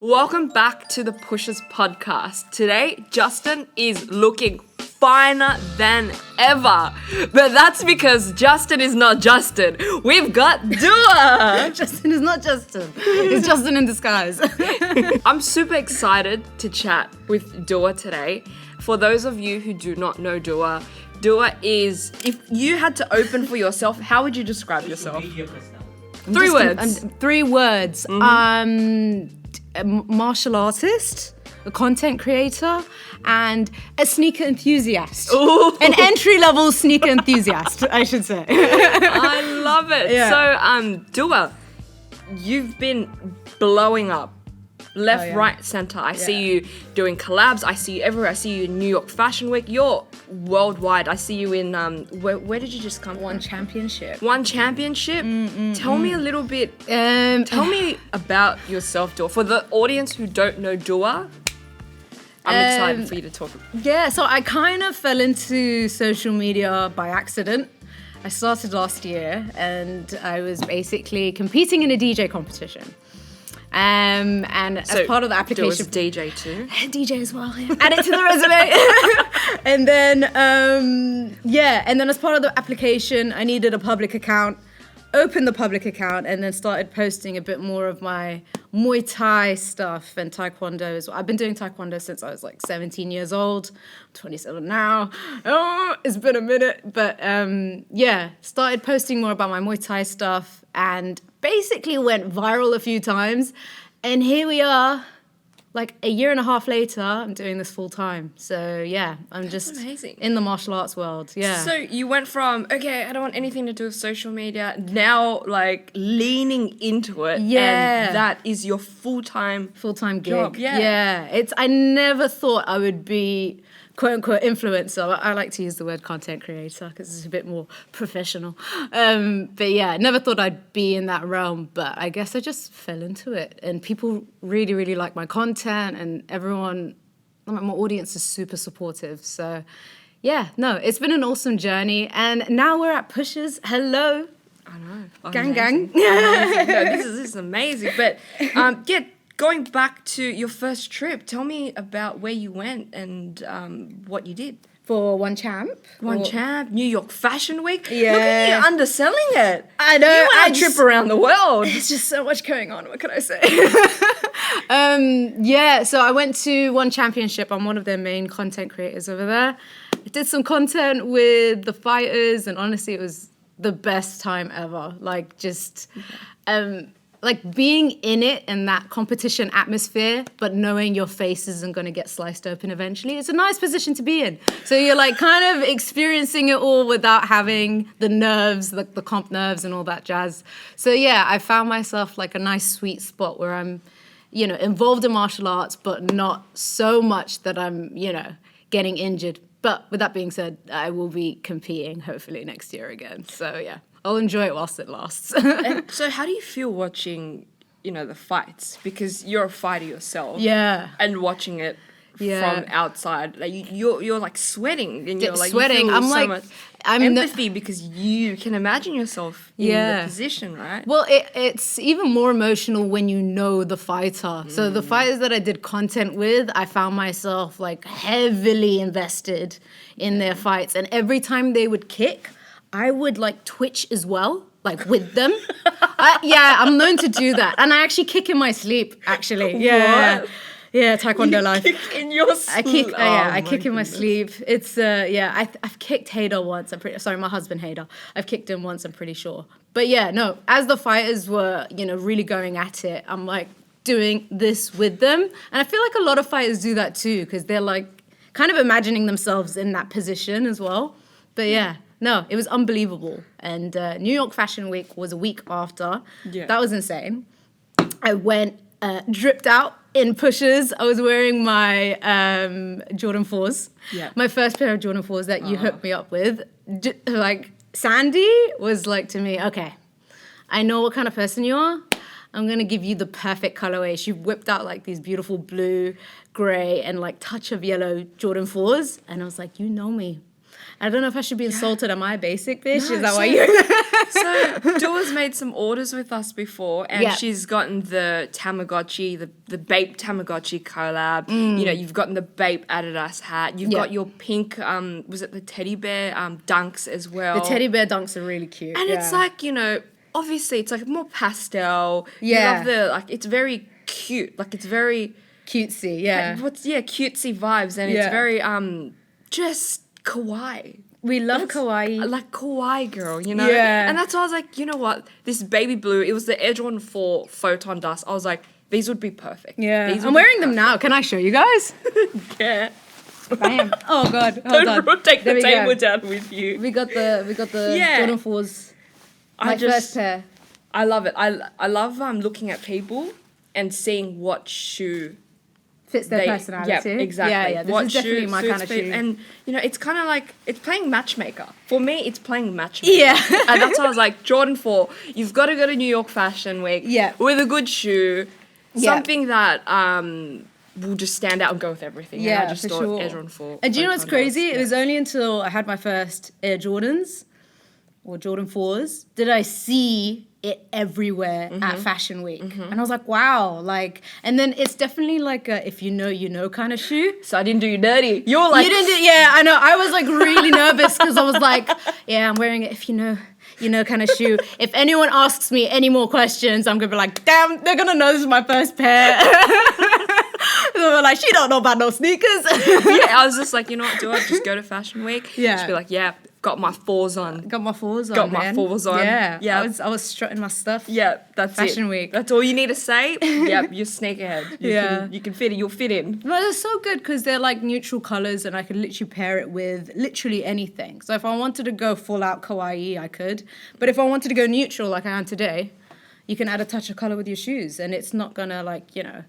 Welcome back to the PUSHAS Podcast. Today, Justin is looking finer than ever. But that's because Justin is not Justin. We've got Dua. Justin is not Justin. He's Justin in disguise. I'm super excited to chat with Dua today. For those of you who do not know Dua, Dua is, if you had to open for yourself, how would you describe yourself? Three words. Three words. A martial artist, a content creator, and a sneaker enthusiast. Ooh. An entry-level sneaker enthusiast, I should say. I love it. Yeah. So, Dua, you've been blowing up. Left, right, center. I see you doing collabs. I see you everywhere. I see you in New York Fashion Week. You're worldwide. I see you in, where did you just come One from? championship. One championship? Tell me a little bit, tell me about yourself, Dua. For the audience who don't know Dua, I'm excited for you to talk. Yeah, so I kind of fell into social media by accident. I started last year and I was basically competing in a DJ competition. And as part of the application, DJ too. DJ as well. Yeah. Add it to the resume. And then, and then as part of the application, I needed a public account. Opened the public account and then started posting a bit more of my Muay Thai stuff and Taekwondo as well. I've been doing Taekwondo since I was like 17 years old. I'm 27 now. Oh, it's been a minute. But started posting more about my Muay Thai stuff and basically went viral a few times. And here we are, like a year and a half later, I'm doing this full time. So yeah, I'm just amazing. In the martial arts world. Yeah. So you went from, okay, I don't want anything to do with social media, now like leaning into it. Yeah. And that is your full-time gig. job. Yeah. I never thought I would be quote unquote influencer. I like to use the word content creator because it's a bit more professional. But yeah, never thought I'd be in that realm, but I guess I just fell into it and people really, really like my content and everyone, my audience is super supportive. So yeah, no, it's been an awesome journey and now we're at PUSHAS. Hello. I know. Gang, Amazing. gang. Amazing. No, this is amazing. But going back to your first trip, tell me about where you went and what you did. For One Champ. New York Fashion Week. Yeah. Look at you underselling it. I know. You went on a trip around the world. There's just so much going on. What can I say? So I went to One Championship. I'm one of their main content creators over there. I did some content with the fighters, and honestly, it was the best time ever. Like just, like being in it in that competition atmosphere, but knowing your face isn't going to get sliced open eventually. It's a nice position to be in. So you're like kind of experiencing it all without having the nerves, like the comp nerves and all that jazz. So yeah, I found myself like a nice sweet spot where I'm, involved in martial arts, but not so much that I'm, getting injured. But with that being said, I will be competing hopefully next year again. So yeah. I'll enjoy it whilst it lasts. And so how do you feel watching, the fights? Because you're a fighter yourself. Yeah. And watching it from outside. Like you're like sweating and you're like sweating. You feel I'm so like much I'm empathy because you can imagine yourself in the position, right? Well, it's even more emotional when you know the fighter. So the fighters that I did content with, I found myself like heavily invested in their fights. And every time they would kick, I would like twitch as well, like with them. I'm known to do that. And I actually kick in my sleep, actually. Yeah. What? Yeah, Taekwondo You life. kick in your sleep. I kick in my sleep. It's, I've kicked Hader once. My husband Hader. I've kicked him once, I'm pretty sure. But yeah, no, as the fighters were, really going at it, I'm like doing this with them. And I feel like a lot of fighters do that too, because they're like kind of imagining themselves in that position as well. But yeah. No, it was unbelievable. And New York Fashion Week was a week after. Yeah. That was insane. I went, dripped out in PUSHAS. I was wearing my Jordan 4s. Yeah. My first pair of Jordan 4s that you hooked me up with. Like, Sandy was like to me, okay, I know what kind of person you are. I'm going to give you the perfect colorway. She whipped out like these beautiful blue, gray, and like touch of yellow Jordan 4s. And I was like, you know me. I don't know if I should be insulted. Am I a basic bitch? No, Is that why you... So Dua's made some orders with us before, and she's gotten the Tamagotchi, the Bape Tamagotchi collab. You know, you've gotten the Bape Adidas hat. You've got your pink, was it the teddy bear dunks as well? The teddy bear dunks are really cute. And it's like, you know, obviously it's like more pastel. Yeah. You love the, like, it's very cute. Like, it's very... cutesy, yeah. Cutesy vibes, and it's very, just kawaii. We love kawaii. Like kawaii girl, you know? Yeah. And that's why I was like, you know what? This baby blue, it was the Air Jordan 4 Photon Dust. I was like, these would be perfect. Yeah. These I'm wearing them now. Can I show you guys? Yeah. Bam. Oh God. Hold on. Don't take There the we table go. down with you. We got the Jordan 4s. My first pair. I love it. I love looking at people and seeing what shoe fits their personality. Yeah, exactly. Yeah. This is definitely my kind of shoe. And, you know, it's kind of like, it's playing matchmaker. For me, it's playing matchmaker. Yeah. And that's why I was like, Jordan 4, you've got to go to New York Fashion Week with a good shoe, something that will just stand out and go with everything. Yeah, and I just thought Air Jordan 4. And do you know what's crazy? It was only until I had my first Air Jordans or Jordan 4s did I see it everywhere at Fashion Week. And I was like, wow, like, and then it's definitely like a if you know, you know kind of shoe. So I didn't do you dirty. You were like... You didn't do, yeah, I know. I was like really nervous because I was like, yeah, I'm wearing it if you know kind of shoe. If anyone asks me any more questions, I'm going to be like, damn, they're going to know this is my first pair. So we're like, she don't know about no sneakers. I was just like, you know what, do I just go to Fashion Week? Yeah. Just be like, yeah, got my 4s on. Got my 4s on, Got my man. 4s on. Yeah. I was strutting my stuff. Yeah, that's Fashion Week. That's all you need to say. Yep, you're sneakerhead. You can fit it. You'll fit in. But they're so good because they're like neutral colors and I could literally pair it with literally anything. So if I wanted to go full out kawaii, I could. But if I wanted to go neutral like I am today, you can add a touch of color with your shoes and it's not gonna like, you know,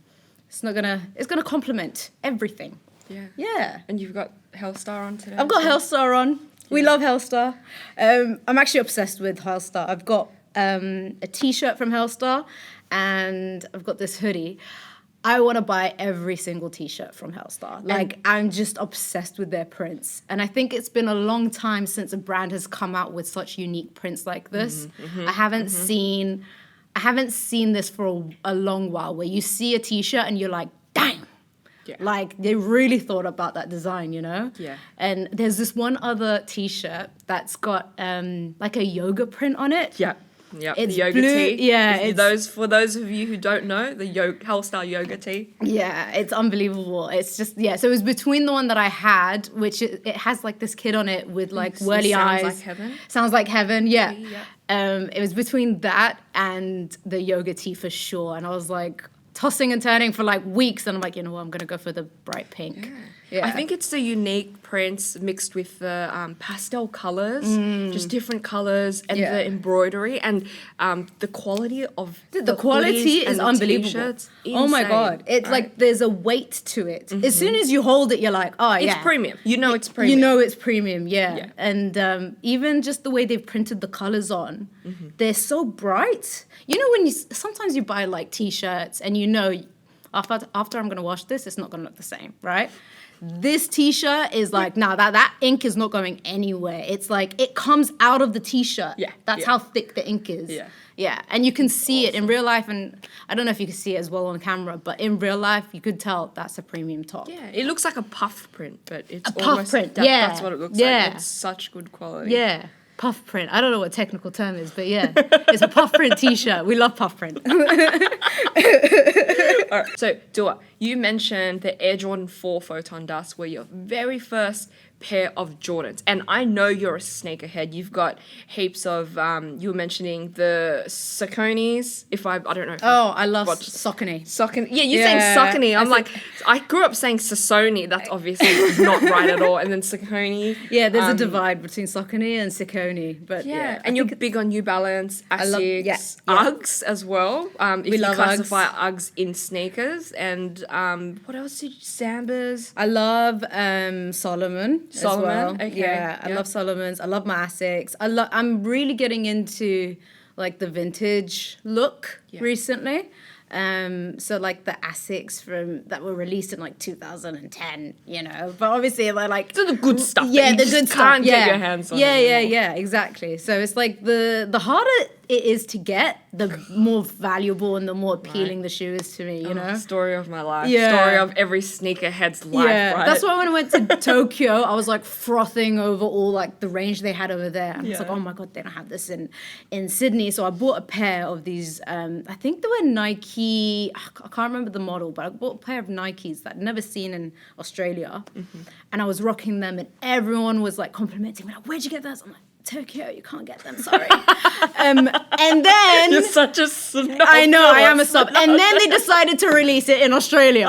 it's gonna complement everything. Yeah. Yeah. And you've got Hellstar on today? I've got Hellstar on. We love Hellstar. I'm actually obsessed with Hellstar. I've got a t-shirt from Hellstar and I've got this hoodie. I want to buy every single t-shirt from Hellstar. Like, I'm just obsessed with their prints. And I think it's been a long time since a brand has come out with such unique prints like this. I haven't seen this for a long while where you see a t-shirt and you're like, dang. Yeah. Like, they really thought about that design, you know? Yeah. And there's this one other t-shirt that's got like a yoga print on it. Yeah. Yep, It's the yoga blue, tee. yeah. For those of you who don't know, the Hellstar yoga tee. Yeah, it's unbelievable. It's just, so it was between the one that I had, which it has like this kid on it with like whirly eyes. Sounds like heaven. Sounds like heaven, yeah. Yeah. It was between that and the yoga tee for sure. And I was like tossing and turning for like weeks. And I'm like, you know what, I'm going to go for the bright pink. Yeah. I think it's the unique prints mixed with the pastel colors, just different colors, and the embroidery and the quality of the quality is unbelievable. T-shirts, oh my God. It's like there's a weight to it. As soon as you hold it, you're like, oh yeah. It's premium. You know it's premium. You know it's premium, yeah. And even just the way they've printed the colors on, they're so bright. You know when sometimes you buy like t-shirts and you know after I'm going to wash this, it's not going to look the same, right? This t-shirt is like, that ink is not going anywhere. It's like, it comes out of the t-shirt. Yeah. That's how thick the ink is. Yeah. Yeah. And you can see it in real life. And I don't know if you can see it as well on camera, but in real life, you could tell that's a premium top. Yeah. It looks like a puff print, but it's a puff print. That's what it looks like. It's such good quality. Yeah. Puff print. I don't know what technical term is, but yeah, it's a puff print t-shirt. We love puff print. All right. So, Dua, you mentioned the Air Jordan 4 Photon Dust were your very first pair of Jordans. And I know you're a sneakerhead. You've got heaps of, you were mentioning the Sauconys. I don't know if I love Saucony. Saucony. Yeah, you're saying Saucony. I'm like, I grew up saying Sasoni. That's obviously not right at all. And then Saucony. Yeah, there's a divide between Saucony and Saucony. But yeah. And you're big on New Balance, Asics, Uggs as well. If we love classify Uggs in sneakers. And what else did you, Sambas? I love Solomon. Solomon, well. okay. Yeah, I love Solomons. I love my Asics. I'm really getting into like the vintage look recently. So like the Asics that were released in like 2010, you know. But obviously they're like So the good stuff. Yeah, that the you good just stuff. can't get your hands on. Yeah, exactly. So it's like the harder it is to get, the more valuable and the more appealing the shoe is to me, you know? Story of my life. Yeah. Story of every sneakerhead's life, right? That's why when I went to Tokyo, I was like frothing over all like the range they had over there. And it's like, oh my God, they don't have this in Sydney. So I bought a pair of these, I think they were Nike, I can't remember the model, but I bought a pair of Nikes that I'd never seen in Australia. And I was rocking them and everyone was like complimenting me, like, where'd you get those? I'm like, Tokyo, you can't get them, sorry. And then... You're such a snob. I know, I am a snob. And then they decided to release it in Australia.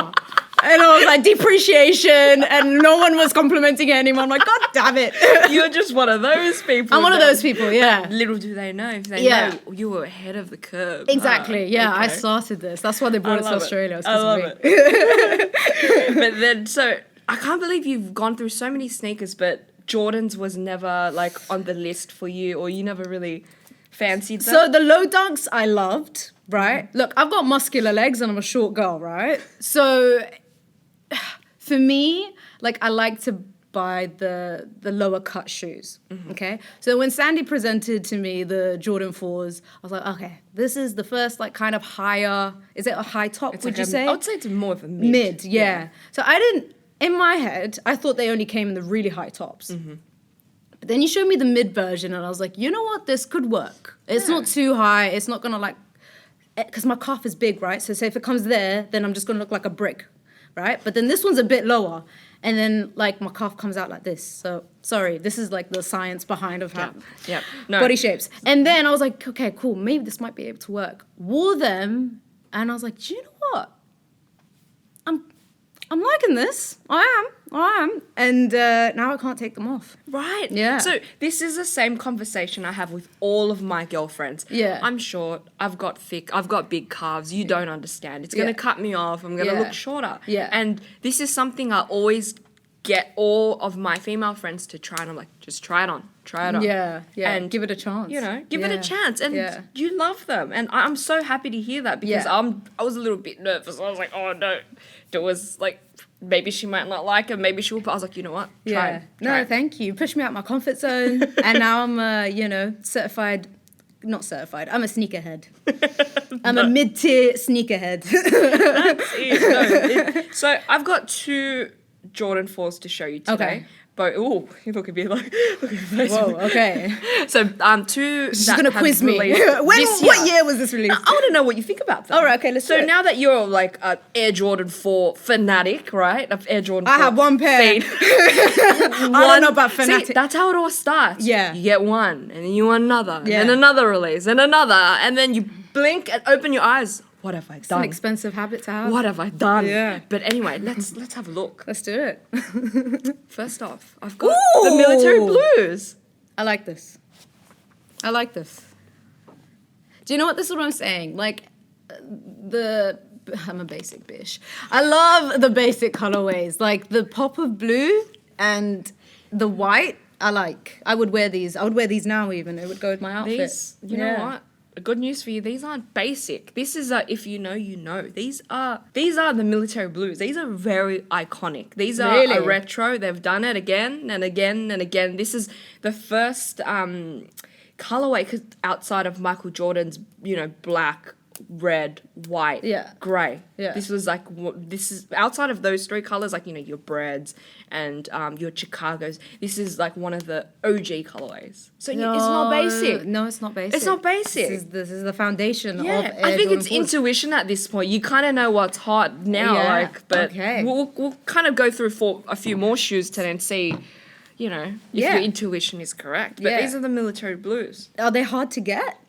And I was like, depreciation, and no one was complimenting anyone. I'm like, God damn it. You're just one of those people. I'm one of those people, yeah. Little do they know. They know you were ahead of the curve. Exactly, yeah. Okay. I started this. That's why they brought it to Australia. I love it. But then, so, I can't believe you've gone through so many sneakers, but Jordans was never like on the list for you, or you never really fancied them? So the low dunks I loved, right? Look, I've got muscular legs and I'm a short girl, right? So for me, like I like to buy the lower cut shoes, okay? So when Sandy presented to me the Jordan 4s, I was like, okay, this is the first like kind of higher, is it a high top, would you say? I would say it's more of a mid. Mid, yeah. So I didn't, in my head, I thought they only came in the really high tops. But then you showed me the mid version and I was like, you know what? This could work. It's not too high. It's not going to like, because my calf is big, right? So say if it comes there, then I'm just going to look like a brick, right? But then this one's a bit lower. And then like my calf comes out like this. So sorry, this is like the science behind of how body shapes. And then I was like, okay, cool. Maybe this might be able to work. Wore them and I was like, do you know what? I'm liking this. I am. And now I can't take them off. Right. Yeah. So this is the same conversation I have with all of my girlfriends. Yeah. I'm short. I've got big calves. You don't understand. It's going to cut me off. I'm going to look shorter. Yeah. And this is something I always get all of my female friends to try. And I'm like, just try it on. Try it on. Yeah. And give it a chance. You know, give it a chance. And you love them. And I'm so happy to hear that because I was a little bit nervous. I was like, oh, no. It was like, maybe she might not like it. Maybe she will. But I was like, you know what? Try. No, thank you. Push me out my comfort zone. And now I'm, not certified. I'm a sneakerhead. I'm a mid-tier sneakerhead. That's it. So I've got 2 Jordan 4s to show you today. Okay. But look at me like, look at me. Whoa, okay. So 2 She's gonna quiz me. What year was this released? I want to know what you think about them. All right, okay, let's do it. So now that you're like an Air Jordan 4 fanatic, right? Of Air Jordan 4. I have one pair. I don't know about fanatic. See, that's how it all starts. Yeah. You get one, and then you want another, and another release, and another, and then you blink and open your eyes. What have I done? It's an expensive habit to have. What have I done? Yeah. But anyway, let's have a look. Let's do it. First off, I've got the military blues. I like this. Do you know what? This is what I'm saying. Like, I'm a basic bitch. I love the basic colorways. Like, the pop of blue and the white, I like. I would wear these. I would wear these now even. It would go with my outfit. These, you know what? Good news for you, these aren't basic. This is if you know, you know. These are the military blues. These are very iconic. These are a retro. They've done it again and again and again. This is the first colorway 'cause outside of Michael Jordan's, black, red, white, grey. Yeah. This was like, this is outside of those 3 colors, like, your Breads and your Chicagos. This is like one of the OG colorways. So it's not basic. No, it's not basic. It's not basic. This is the foundation of Air I think Jordan it's 4s. Intuition at this point. You kind of know what's hot now, but we'll kind of go through for a few more shoes today and see, if your intuition is correct. But these are the military blues. Are they hard to get?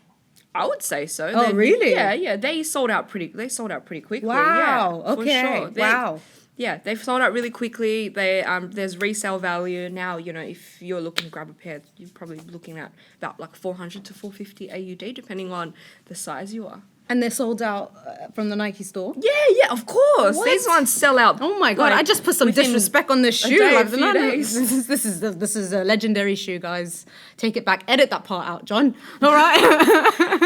I would say so. Oh, really? Yeah. They sold out pretty quickly. Wow. Yeah, okay. For sure. Yeah, they've sold out really quickly. There's resale value now. If you're looking to grab a pair, you're probably looking at about like 400 to 450 AUD, depending on the size you are. And they're sold out from the Nike store? Yeah, of course. What? These ones sell out. Oh my God, I just put some disrespect on this shoe. A few days. This is a legendary shoe, guys. Take it back. Edit that part out, John. All right.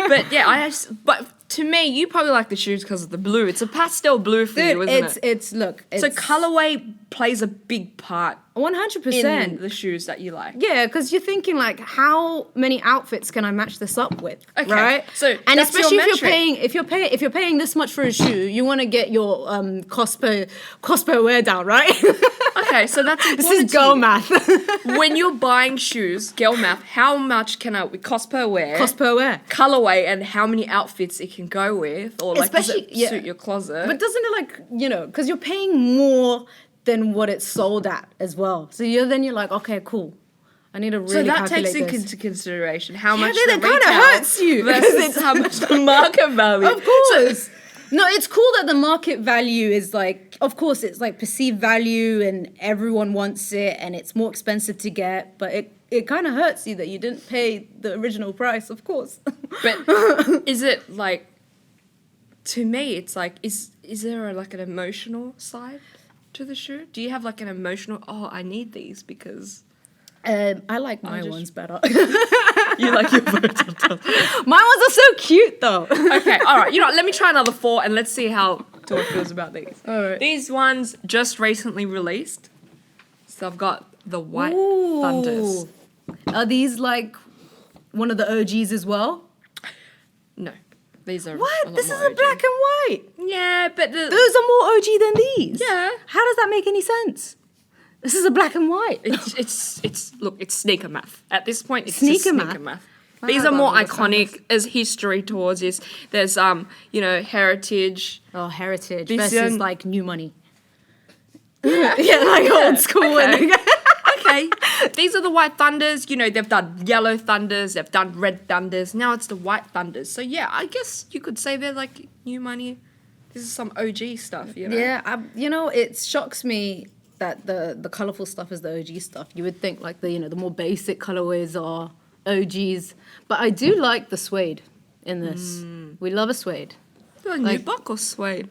But yeah, but to me, you probably like the shoes because of the blue. It's a pastel blue for you, isn't it? So colorway plays a big part 100% in the shoes that you like. Yeah, because you're thinking like, how many outfits can I match this up with? Okay, right? so and that's especially your if you're paying this much for a shoe, you want to get your cost per wear down, right? Okay, so that's important. This is girl math. When you're buying shoes, girl math, how much can it cost per wear? Cost per wear. Colorway, and how many outfits it can go with, or like does it suit your closet? But doesn't it like, because you're paying more than what it's sold at as well. So you're like, okay, cool. I need to really calculate this. So that takes into consideration how much the retail kind of hurts you versus how much the market value. Of course. No, it's cool that the market value is like, of course, it's like perceived value and everyone wants it and it's more expensive to get, but it kind of hurts you that you didn't pay the original price, of course. But is it like, to me, it's like, is there like an emotional side to the shoe? Do you have like an emotional, I need these because... I like my ones better. You like your ones better. My ones are so cute though. Okay, all right. You know what, let me try another 4 and let's see how Dua feels about these. All right. These ones just recently released. So I've got the White Ooh. Thunders. Are these like one of the OGs as well? No. These are What? This is more a black and white. Yeah, but Those are more OG than these. Yeah. How does that make any sense? This is a black and white. It's sneaker math. At this point, it's Sneaker just sneaker math. These are more iconic as history towards this. There's heritage. Oh, heritage This, versus like new money. Yeah, like old school. Okay. Okay. These are the White Thunders. You know, they've done yellow Thunders, they've done red Thunders. Now it's the White Thunders. So yeah, I guess you could say they're like new money. This is some OG stuff, you know. Yeah, it shocks me that the colourful stuff is the OG stuff. You would think like the more basic colourways are OGs, but I do like the suede in this. We love a suede. Like nubuck or suede?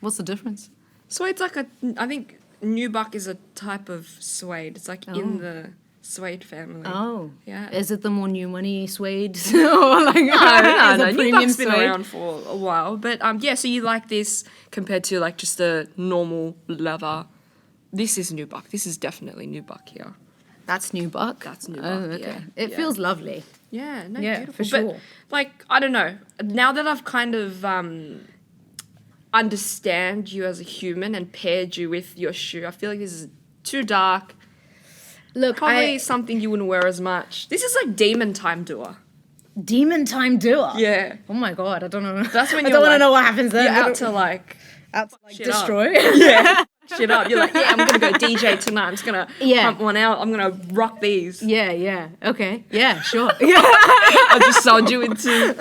What's the difference? Suede's like I think nubuck is a type of suede. It's like in the suede family. Oh, yeah. Is it the more new money suede or like no, premium nubuck's been suede? around for a while, but yeah. So you like this compared to like just a normal leather. This is nubuck. This is definitely nubuck here. That's nubuck. That's nubuck. Oh, okay. Yeah. It feels lovely. Yeah, no, Yeah, beautiful. for sure. But, like, I don't know. Now that I've kind of understand you as a human and paired you with your shoe, I feel like this is too dark. Look, Probably something you wouldn't wear as much. This is like demon time Dua. Demon time Dua. Yeah. Oh my god, I don't know. That's when I you're don't want to like- know what happens there. You're out to like shit up. destroy. Yeah. Shit up. You're like, yeah, I'm gonna go DJ tonight. I'm just gonna Yeah. pump one out. I'm gonna rock these. Yeah. Okay. Yeah, sure. I just sold you into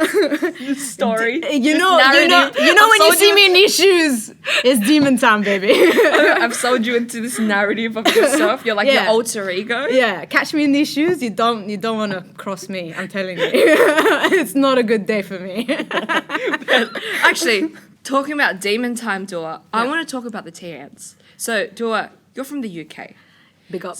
this story. You know narrative. when I've you sold see me in these shoes, it's demon time, baby. I've sold you into this narrative of yourself. You're like Yeah. your alter ego. Yeah, catch me in these shoes. You don't want to cross me. I'm telling you, it's not a good day for me. Actually, talking about demon time, Dua, I want to talk about the TNs. So, Dua, you're from the UK. Big up.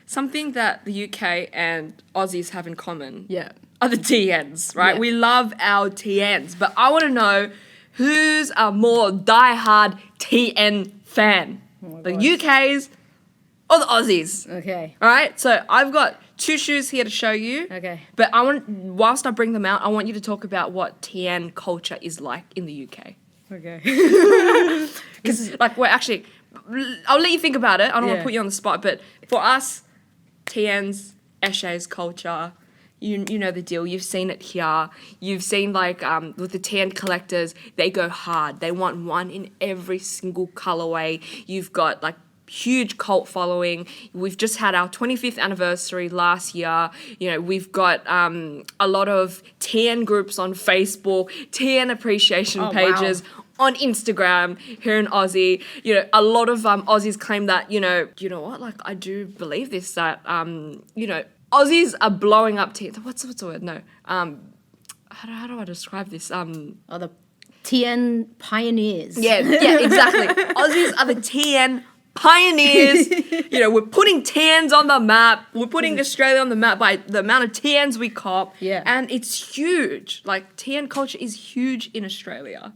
Something that the UK and Aussies have in common Yeah. are the TNs, right? Yeah. We love our TNs, but I want to know who's a more diehard TN fan, the UKs or the Aussies? Okay. All right, so I've got 2 shoes here to show you. Okay. But whilst I bring them out, I want you to talk about what TN culture is like in the UK. Okay. Because, like, we're actually, I'll let you think about it. I don't want to Yeah. put you on the spot, but for us, TNs, Eshe's culture, you know the deal. You've seen it here. You've seen, like, with the TN collectors, they go hard. They want one in every single colorway. You've got, like, huge cult following. We've just had our 25th anniversary last year. You know, we've got a lot of TN groups on Facebook, TN appreciation pages on Instagram here in Aussie. You know, a lot of Aussies claim that, you know what? Like, I do believe this, that, Aussies are blowing up TN. What's the word? No. How do I describe this? Oh, the TN pioneers. Yeah, exactly. Aussies are the TN pioneers. You know, we're putting tans on the map. We're putting Australia on the map by the amount of tans we cop. Yeah. And it's huge. Like, tan culture is huge in Australia.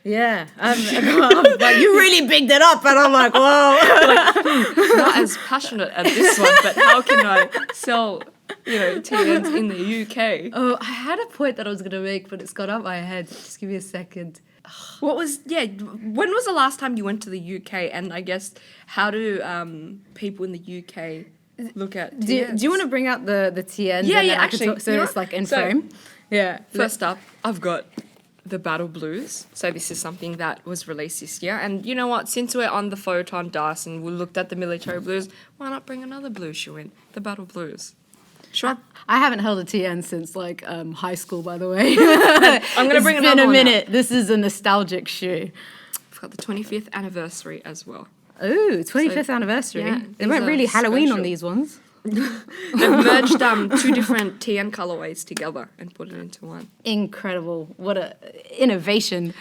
Yeah, like you really bigged it up, and I'm like, whoa. Not as passionate at this one, but how can I sell, tans in the UK? Oh, I had a point that I was gonna make, but it's gone out my head. Just give me a second. When was the last time you went to the UK? And I guess, how do people in the UK look at TNs? Do you want to bring out the TNs? Yeah, and then actually. it's like in frame. Yeah. First up, I've got the Battle Blues. So this is something that was released this year. And you know what? Since we're on the photon dust and we looked at the military blues, why not bring another blue shoe in? The Battle Blues. Sure. I haven't held a TN since like high school, by the way. I'm going to bring another one. It's been a minute. This is a nostalgic shoe. I've got the 25th anniversary as well. Ooh, 25th anniversary. Yeah, they went really Halloween special. on these ones. They've merged two different TN colorways together and put it into one. Incredible. What a innovation.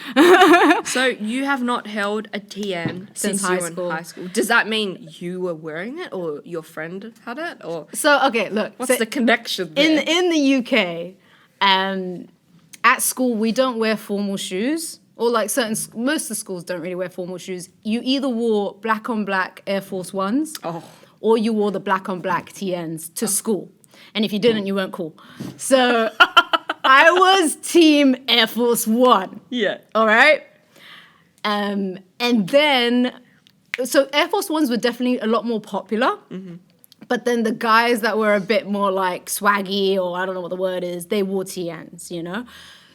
So you have not held a TN since you were in high school. Does that mean you were wearing it or your friend had it? Or So, okay, look. what's the connection there? In the UK, at school, we don't wear formal shoes. Or like most of the schools don't really wear formal shoes. You either wore black on black Air Force Ones. Oh. Or you wore the black on black TNs to school. And if you didn't, you weren't cool. So I was team Air Force One. Yeah. All right? And then, so Air Force Ones were definitely a lot more popular. Mm-hmm. But then the guys that were a bit more like swaggy, or I don't know what the word is, they wore TNs, you know?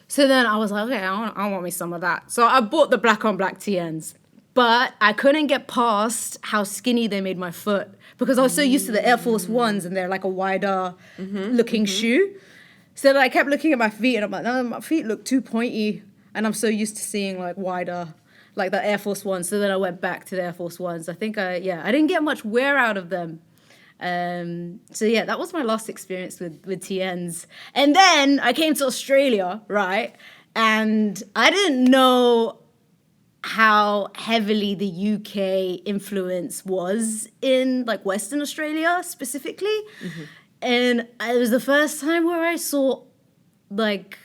So then I was like, okay, I want me some of that. So I bought the black on black TNs. But I couldn't get past how skinny they made my foot because I was so used to the Air Force Ones and they're like a wider looking shoe. So I kept looking at my feet and I'm like, no, my feet look too pointy. And I'm so used to seeing like wider, like the Air Force Ones. So then I went back to the Air Force Ones. I think I didn't get much wear out of them. So yeah, that was my last experience with TNs. And then I came to Australia, right? And I didn't know how heavily the UK influence was in like Western Australia specifically. Mm-hmm. And it was the first time where I saw like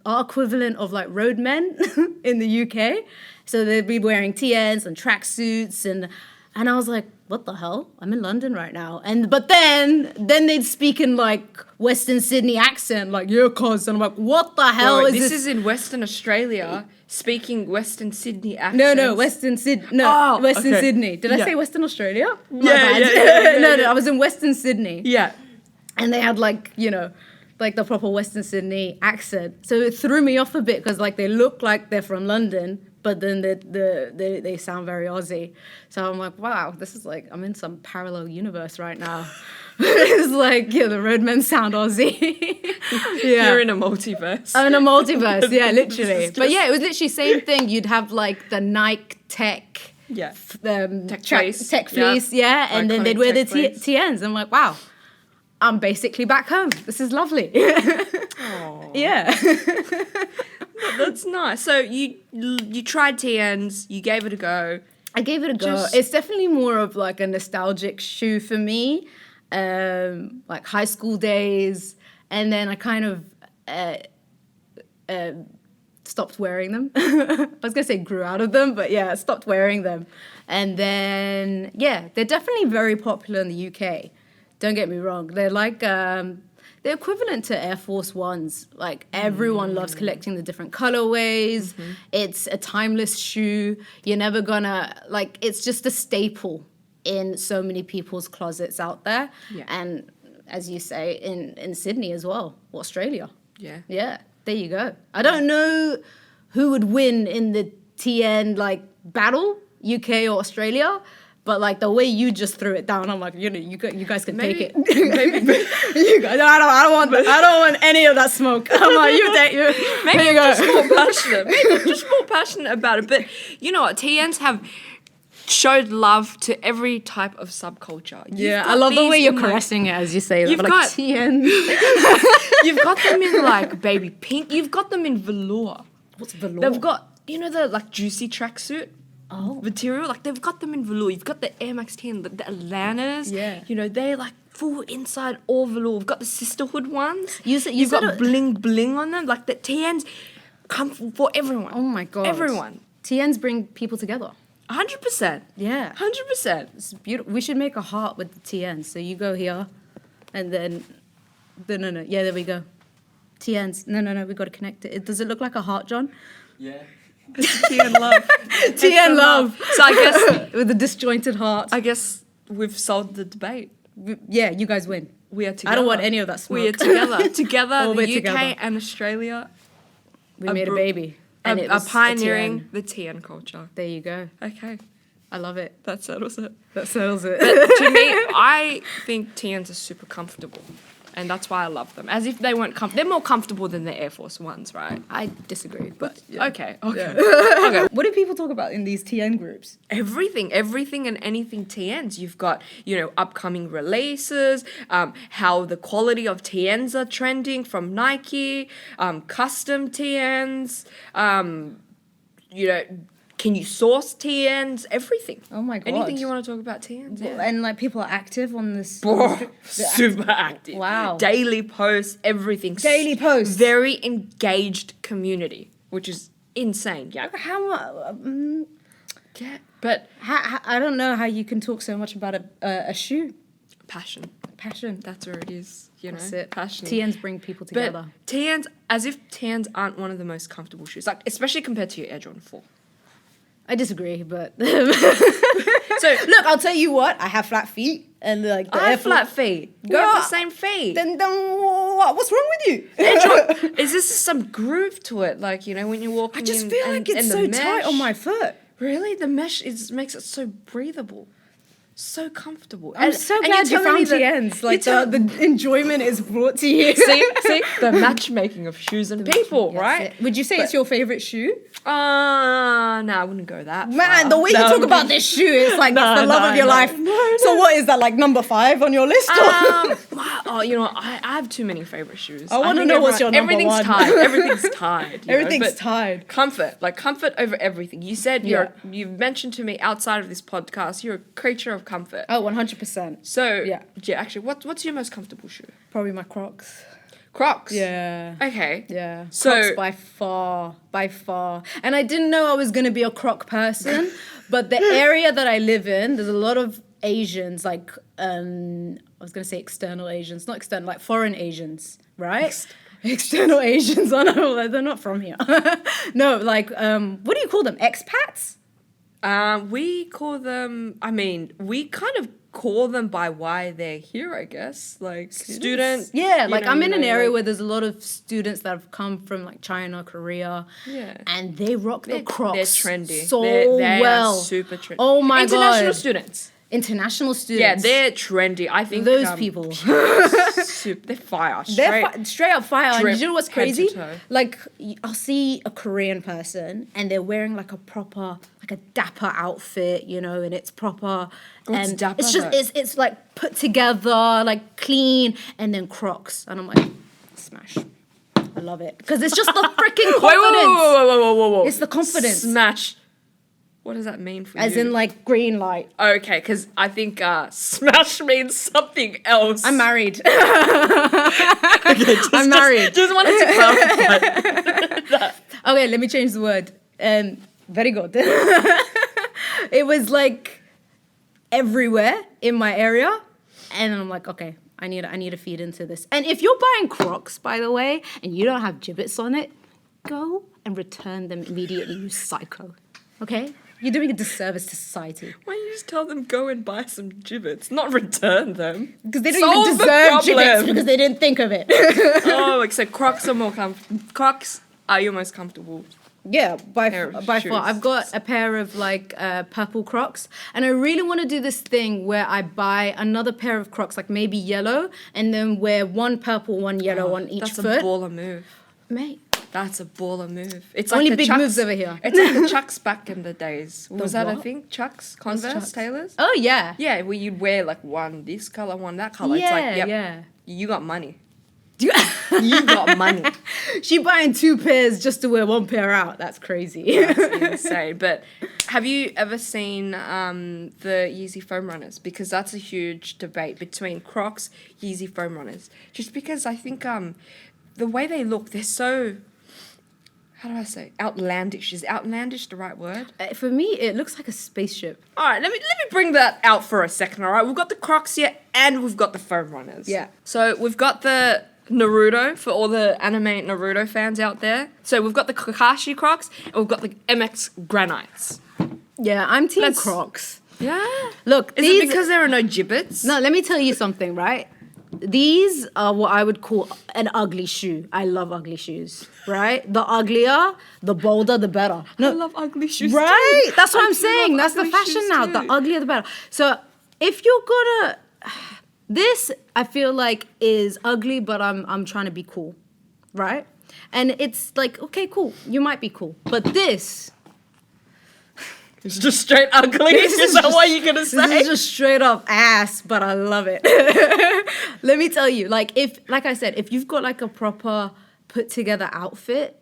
our equivalent of like roadmen in the UK. So they'd be wearing TNs and tracksuits and I was like, what the hell? I'm in London right now. But then they'd speak in like Western Sydney accent, like, yeah, cuz. And I'm like, what the hell is this? This is in Western Australia, speaking Western Sydney accent. No, Western Sydney. Sydney. Did I say Western Australia? Yeah. No, I was in Western Sydney. Yeah. And they had like, like the proper Western Sydney accent. So it threw me off a bit because like they look like they're from London, but then they sound very Aussie. So I'm like, wow, this is like, I'm in some parallel universe right now. It's like, the roadmen sound Aussie. Yeah. You're in a multiverse. I'm in a multiverse, yeah, literally. But yeah, it was literally same thing. You'd have like the Nike Tech, Tech fleece, yeah, and then they'd wear the TNs. I'm like, wow, I'm basically back home. This is lovely. Yeah. That's nice. So you tried TNs, you gave it a go. I gave it a go. It's definitely more of like a nostalgic shoe for me, like high school days, and then I kind of stopped wearing them. I was gonna say grew out of them, but yeah, I stopped wearing them. And then they're definitely very popular in the UK. Don't get me wrong. They're like they're equivalent to Air Force Ones. Like everyone loves collecting the different colorways. Mm-hmm. It's a timeless shoe. You're never gonna it's just a staple in so many people's closets out there. Yeah. And as you say, in Sydney as well, or Australia. Yeah. Yeah. There you go. I don't know who would win in the TN battle, UK or Australia. But the way you just threw it down, I'm like, you guys can take it. Maybe you guys. I don't want any of that smoke. I'm like, you take you. Maybe you just more passionate. Maybe just more passionate about it. But you know what? TNs have showed love to every type of subculture. I love the way you're caressing it as you say that. TNs. You've got them in baby pink. You've got them in velour. What's velour? They've got the juicy tracksuit. material. Like they've got them in velour. You've got the Air Max 10, the Atlantas. Yeah. You know, they're like full inside all velour. We've got the sisterhood ones. You've got bling bling on them. Like the TNs come for everyone. Oh my god. Everyone. TNs bring people together. 100%. Yeah. 100%. It's beautiful. We should make a heart with the TNs. So you go here, and then no. Yeah, there we go. TNs. No. We got to connect it. Does it look like a heart, John? Yeah. TN love. TN love. So I guess with a disjointed heart. I guess we've solved the debate. Yeah, you guys win. We are together. I don't want any of that smoke. We are together. Together, All the we're UK together. and Australia We made a baby. And it are was a pioneering TN. the TN culture. There you go. Okay. I love it. That settles it. That settles it. To me, I think TNs are super comfortable. And that's why I love them. As if they weren't they're more comfortable than the Air Force Ones, right? I disagree, but yeah. Okay. Okay. What do people talk about in these TN groups? Everything and anything TNs. You've got, upcoming releases, how the quality of TNs are trending from Nike, custom TNs, can you source TNs, everything. Oh my god. Anything you want to talk about TNs? Yeah. And like people are active on this. Super active. Wow. Daily posts, everything. Daily posts. Very engaged community, which is insane. Yeah. How Yeah. But I don't know how you can talk so much about a shoe. passion. Passion. That's where it is. That's it. Passion. TNs bring people together. But TNs, as if TNs aren't one of the most comfortable shoes, like especially compared to your Air Jordan 4. I disagree, but So look, I'll tell you what. I have flat feet, and like the I have flat feet. We Girl, have the same feet. Then what? What's wrong with you? Air Jordan, is this some groove to it? Like when you're walking. I just in, feel and- like it's and the so mesh. tight on my foot. Really, the mesh makes it so breathable. So comfortable. I'm so glad you found TNs. Like the enjoyment is brought to you. See the matchmaking of shoes and people, Yes, right? it. Would you say it's your favorite shoe? No, I wouldn't go that Man, far. the way you talk about this shoe is like it's the love of your life. So what is that, like number 5 on your list? I have too many favorite shoes. I wanna think know what's your number everything's one. tied. Everything's tied. Everything's but tied. Comfort over everything. You said you've mentioned to me outside of this podcast, you're a creature of comfort. Oh, 100%. So Yeah. actually, what's your most comfortable shoe? Probably my Crocs. Crocs. Yeah. Okay. Yeah. So- Crocs by far. And I didn't know I was going to be a Croc person, but the area that I live in, there's a lot of Asians, like, I was going to say external Asians, not external, like foreign Asians, right? External Asians, I know, they're not from here. No, like, what do you call them? Expats? We call them, we kind of call them by why they're here, I guess. Like students. Yeah, like I'm in an area like, where there's a lot of students that have come from like China, Korea. Yeah. And they rock the Crocs. They're trendy. So they well. Are super trendy. Oh my god. International students. International Yeah, students. they're trendy. I think Those people. they're fire. They're straight up fire. And drip you know what's head to crazy? toe. Like, I'll see a Korean person and they're wearing like a proper, like a dapper outfit, and it's proper. What's and dapper it's just, though? it's like put together, like clean, and then Crocs. And I'm like, smash. I love it. Because it's just the freaking confidence. Whoa. It's the confidence. Smash. What does that mean for you? As in like green light. Okay, because I think smash means something else. I'm married. I'm married. Just wanted to clarify. Okay, let me change the word. Very good. It was like everywhere in my area, and I'm like, okay, I need to feed into this. And if you're buying Crocs, by the way, and you don't have gibbets on it, go and return them immediately, you psycho. Okay? You're doing a disservice to society. Why don't you just tell them go and buy some gibbets, not return them? Because they don't Solve even the deserve gibbets problem. because they didn't think of it. Oh, except Crocs are more Crocs are your most comfortable. Yeah, by Shoes. far. I've got a pair of like purple Crocs, and I really want to do this thing where I buy another pair of Crocs, like maybe yellow, and then wear one purple, one yellow on each That's foot. a baller move. Mate, That's a baller move. It's only like the big Chucks, moves over here. It's like the Chucks back in the days. Was that a what? thing? Chucks, Converse, Chucks? Taylors? Oh yeah. Yeah, where you'd wear like one this color, one that color. Yeah, It's like, yep, yeah. you got money. You got money. She buying 2 pairs just to wear 1 pair out. That's crazy. That's insane. But have you ever seen the Yeezy foam runners? Because that's a huge debate between Crocs, Yeezy foam runners. Just because I think the way they look, they're so, how do I say, outlandish. Is outlandish the right word? For me, it looks like a spaceship. All right, let me bring that out for a second, all right? We've got the Crocs here and we've got the foam runners. Yeah. So we've got the Naruto for all the anime Naruto fans out there. So we've got the Kakashi Crocs and we've got the MX Granites. Yeah, I'm team Crocs. Yeah? Look, Is it because there are no gibbets? No, let me tell you something, right? These are what I would call an ugly shoe. I love ugly shoes, right? The uglier, the bolder, the better. No, I love ugly shoes right? too. That's what I'm saying. That's the fashion now. The uglier, the better. So if you're gonna... This, I feel like, is ugly, but I'm trying to be cool, right? And it's like, okay, cool. You might be cool. But this... It's just straight ugly. Is that what you're gonna say? This is just straight up ass, but I love it. Let me tell you, like I said, if you've got like a proper put together outfit,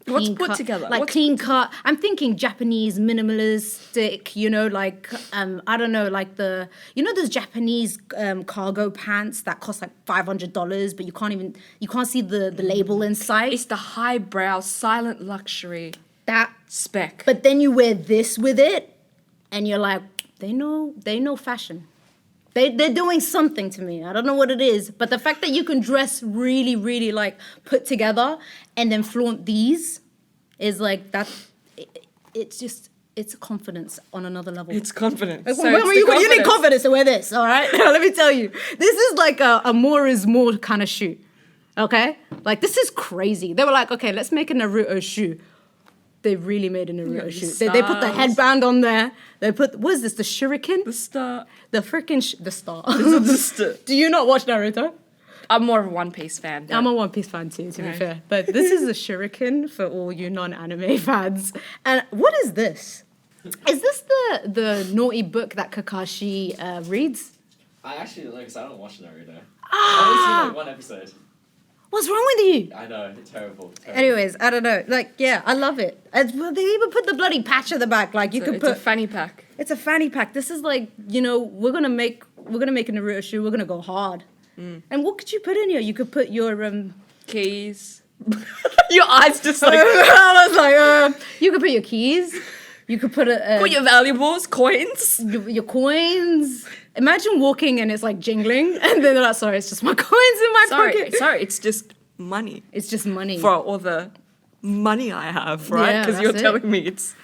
what's put together? Like clean cut. I'm thinking Japanese minimalistic. You know, like I don't know, like those Japanese cargo pants that cost like $500, but you can't see the label inside. It's the highbrow, silent luxury. That spec. But then you wear this with it, and you're like, they know fashion. They're doing something to me. I don't know what it is, but the fact that you can dress really, really like put together and then flaunt these is like that. It's confidence on another level. It's confidence. Like, you need confidence to wear this, all right? Let me tell you, this is like a more is more kind of shoe. Okay, like this is crazy. They were like, okay, let's make a Naruto shoe. They really made a Naruto shoe. They put the headband on there. They put, what is this, the shuriken? The star. The freaking, the star. The star. Do you not watch Naruto? I'm more of a One Piece fan. I'm a One Piece fan too, to be fair. But this is the shuriken for all you non-anime fans. And what is this? Is this the naughty book that Kakashi reads? I actually, because I don't watch Naruto. I've only seen like 1 episode. What's wrong with you? I know, it's terrible. Anyways, I don't know. Like, yeah, I love it. Well, they even put the bloody patch at the back. Like, it's a fanny pack. It's a fanny pack. This is like, we're gonna make a Naruto shoe. We're gonna go hard. And what could you put in here? You could put your keys. Your eyes just like. I was like, you could put your keys. You could put put your valuables, coins. Your coins. Imagine walking and it's like jingling, and then they're like, sorry, it's just my coins in my pocket. Sorry, it's just money. It's just money. For all the money I have, right? Because you're telling me it's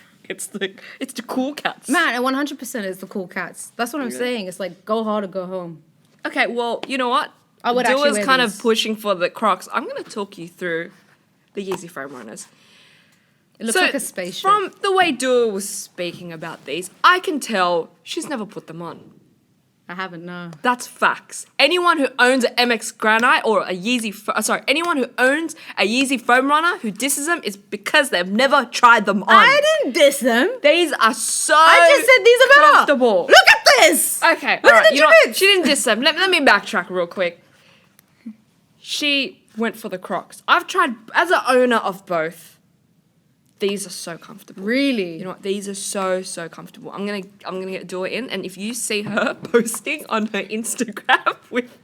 the cool cats. Man, 100% is the cool cats. That's what I'm saying. It's like, go hard or go home. Okay, well, you know what? I would actually wear kind these. of pushing for the Crocs. I'm going to talk you through the Yeezy foam runners. It looks like a spaceship. From the way Dua was speaking about these, I can tell she's never put them on. I haven't, no. That's facts. Anyone who owns an MX Granite or a Yeezy, anyone who owns a Yeezy foam runner who disses them is because they've never tried them on. I didn't diss them. These are so I just said these are better. Comfortable. Look at this. Okay, Look all right. at the gibbets. She didn't diss them. Let me backtrack real quick. She went for the Crocs. I've tried, as an owner of both, these are so comfortable. Really? You know what? These are so comfortable. I'm gonna get Dua in, and if you see her posting on her Instagram with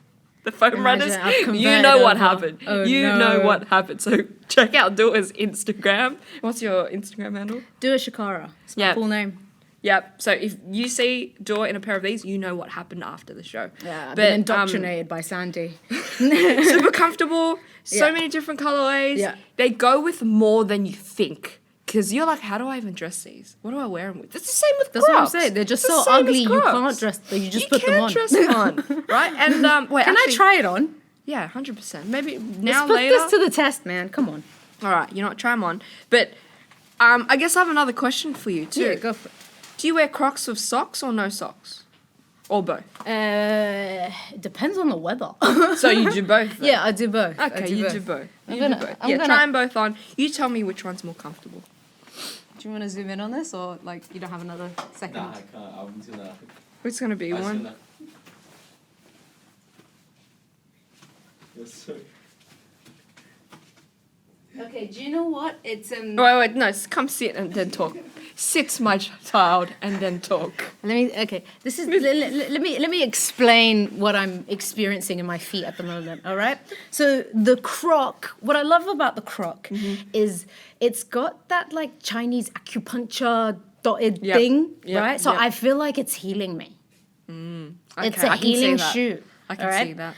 the foam runners, you know what happened. You know what happened. So check out Dua's Instagram. What's your Instagram handle? Dua Shkara. It's my full name. Yep. So if you see Dua in a pair of these, you know what happened after the show. Yeah, I've been indoctrinated by Sandy. Super comfortable. So many different colorways. Yeah. They go with more than you think. Because you're like, how do I even dress these? What do I wear them with? That's the same with Crocs. That's what I'm saying. They're just so ugly, you can't dress them. You just put them on. You can't dress them on, right? And wait, Can I try it on? Yeah, 100%. Maybe now, Let's put later. this to the test, man. Come on. All right, you know what? Try them on. But I guess I have another question for you, too. Yeah, go for it. Do you wear Crocs with socks or no socks? Or both? It depends on the weather. So you do both? Then? Yeah, I do both. Okay, you do both. I'm You gonna- do both. I'm Yeah, gonna- try them both on. You tell me which one's more comfortable. Do you want to zoom in on this, or like you don't have another second? Nah, I can't. I'm just gonna. Which gonna be one? Yes, sir. Okay, do you know what? It's Wait, no, come sit and then talk. Sit, my child, and then talk. This is let me explain what I'm experiencing in my feet at the moment, all right? So the Croc, what I love about the Croc is it's got that like Chinese acupuncture dotted thing, right? So I feel like it's healing me. Okay, It's a healing shoe. I can see that.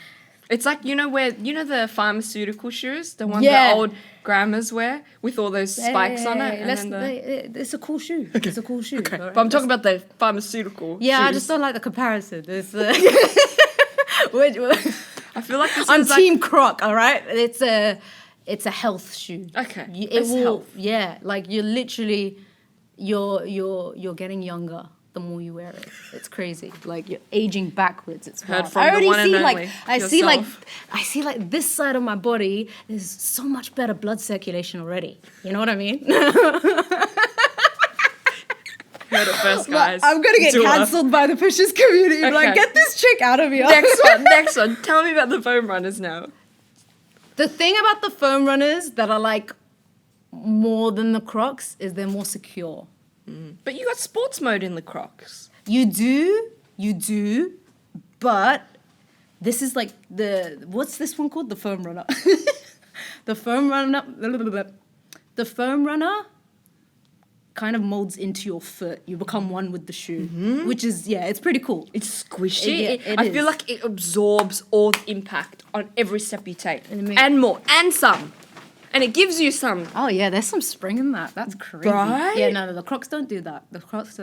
It's like, the pharmaceutical shoes, the ones that old grandmas wear with all those spikes on it. It's a cool shoe. Okay. It's a cool shoe. Okay. But I'm talking about the pharmaceutical shoes. I just don't like the comparison. It's, I feel like this I'm is Team Croc, all right? It's a health shoe. Okay. Health. Yeah, like you're literally you're getting younger the more you wear it. It's crazy. Like you're aging backwards. It's heard wild. from the one and only. I see like this side of my body. There's so much better blood circulation already. You know what I mean? Heard it first, guys. I'm gonna get cancelled by the PUSHAS community. Okay. Like, get this chick out of here. Next one. Tell me about the foam runners now. The thing about the foam runners that are like more than the Crocs is they're more secure. But you got sports mode in the Crocs. You do, but this is like what's this one called? The foam runner. The foam runner kind of molds into your foot. You become one with the shoe, which is, it's pretty cool. It's squishy. I feel like it absorbs all the impact on every step you take. And more, and some. And it gives you some. Oh, yeah, there's some spring in that. That's crazy. Right? Yeah, no, the Crocs don't do that. The Crocs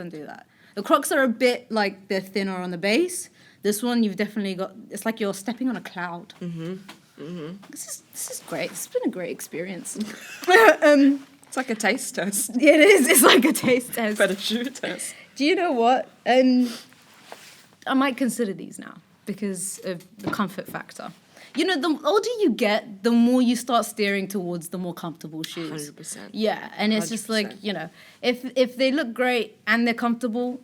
are a bit like they're thinner on the base. This one, you've definitely got, it's like you're stepping on a cloud. This is great. It's been a great experience. It's like a taste test. It is. It's like a taste test. But a shoe test. Do you know what? I might consider these now because of the comfort factor. You know, the older you get, the more you start steering towards the more comfortable shoes. 100%. Yeah, and it's 100%. Just like, if they look great and they're comfortable,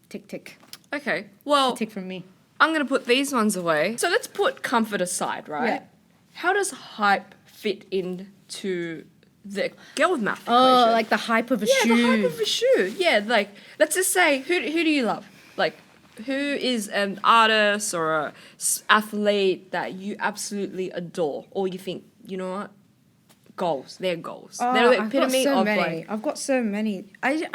tick. Okay, well, tick from me. I'm going to put these ones away. So let's put comfort aside, right? Yeah. How does hype fit into the girl with math equation? Oh, like the hype of a shoe. Yeah, the hype of a shoe. Yeah, like, let's just say, who do you love? Like, who is an artist or a athlete that you absolutely adore, or you think, you know what, goals? They're goals. They're the epitome of like. I've got so many. I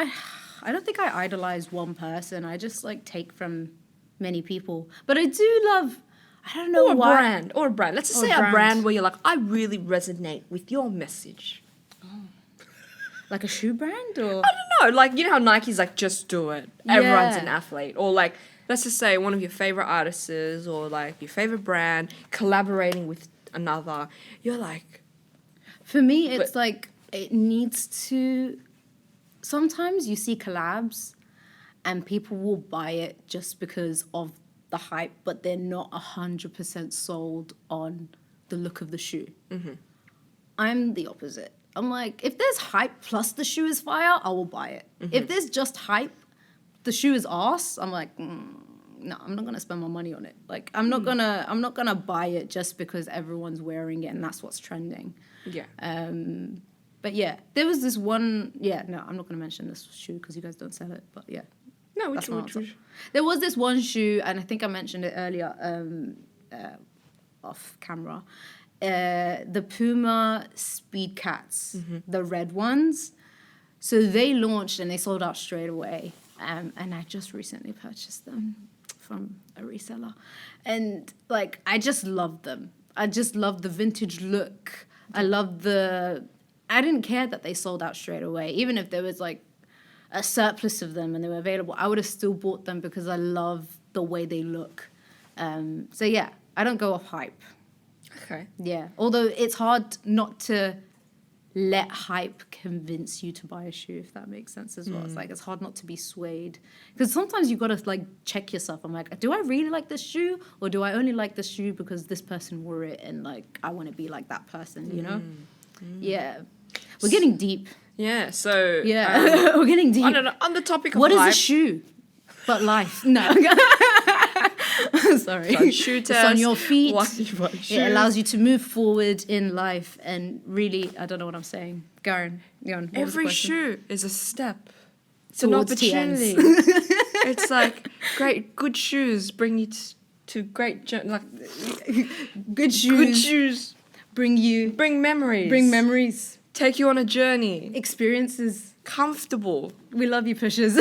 don't think I idolize one person. I just like take from many people. But I do love. I don't know why. Or a brand. Let's just say a brand where you're like, I really resonate with your message. Like a shoe brand, or I don't know. Like, you know how Nike's like, just do it. Everyone's an athlete, or like. Let's just say one of your favorite artists or like your favorite brand collaborating with another. You're like... For me, it's like it needs to... Sometimes you see collabs and people will buy it just because of the hype, but they're not 100% sold on the look of the shoe. I'm the opposite. I'm like, if there's hype plus the shoe is fire, I will buy it. If there's just hype, the shoe is arse, I'm like, no, I'm not gonna spend my money on it. Like, I'm not gonna buy it just because everyone's wearing it and that's what's trending. Yeah. But yeah, there was this one. Yeah, no, I'm not gonna mention this shoe because you guys don't sell it. But yeah, no, which there was this one shoe, and I think I mentioned it earlier, off camera. The Puma Speed Cats, the red ones. So they launched and they sold out straight away. And I just recently purchased them from a reseller. And, like, I just loved them. I just loved the vintage look. I didn't care that they sold out straight away. Even if there was, like, a surplus of them and they were available, I would have still bought them because I love the way they look. So, yeah, I don't go off hype. Okay. Yeah. Although it's hard not to let hype convince you to buy a shoe, if that makes sense as well. It's like, it's hard not to be swayed. Because sometimes you've got to, like, check yourself. I'm like, do I really like this shoe? Or do I only like this shoe because this person wore it and, like, I want to be like that person, you know? Yeah. We're getting deep. Yeah, so... Yeah, we're getting deep. I don't know, on the topic of what hype... What is a shoe but life? No. Sorry. So shoe It's test. on your feet. What shoes. It allows you to move forward in life and really, I don't know what I'm saying. Go on. What was the Every question? shoe is a step. It's Towards an opportunity. It's like good shoes bring you to great Good shoes. good shoes bring memories. Bring memories. Take you on a journey. Experiences. Comfortable. We love you, pushers.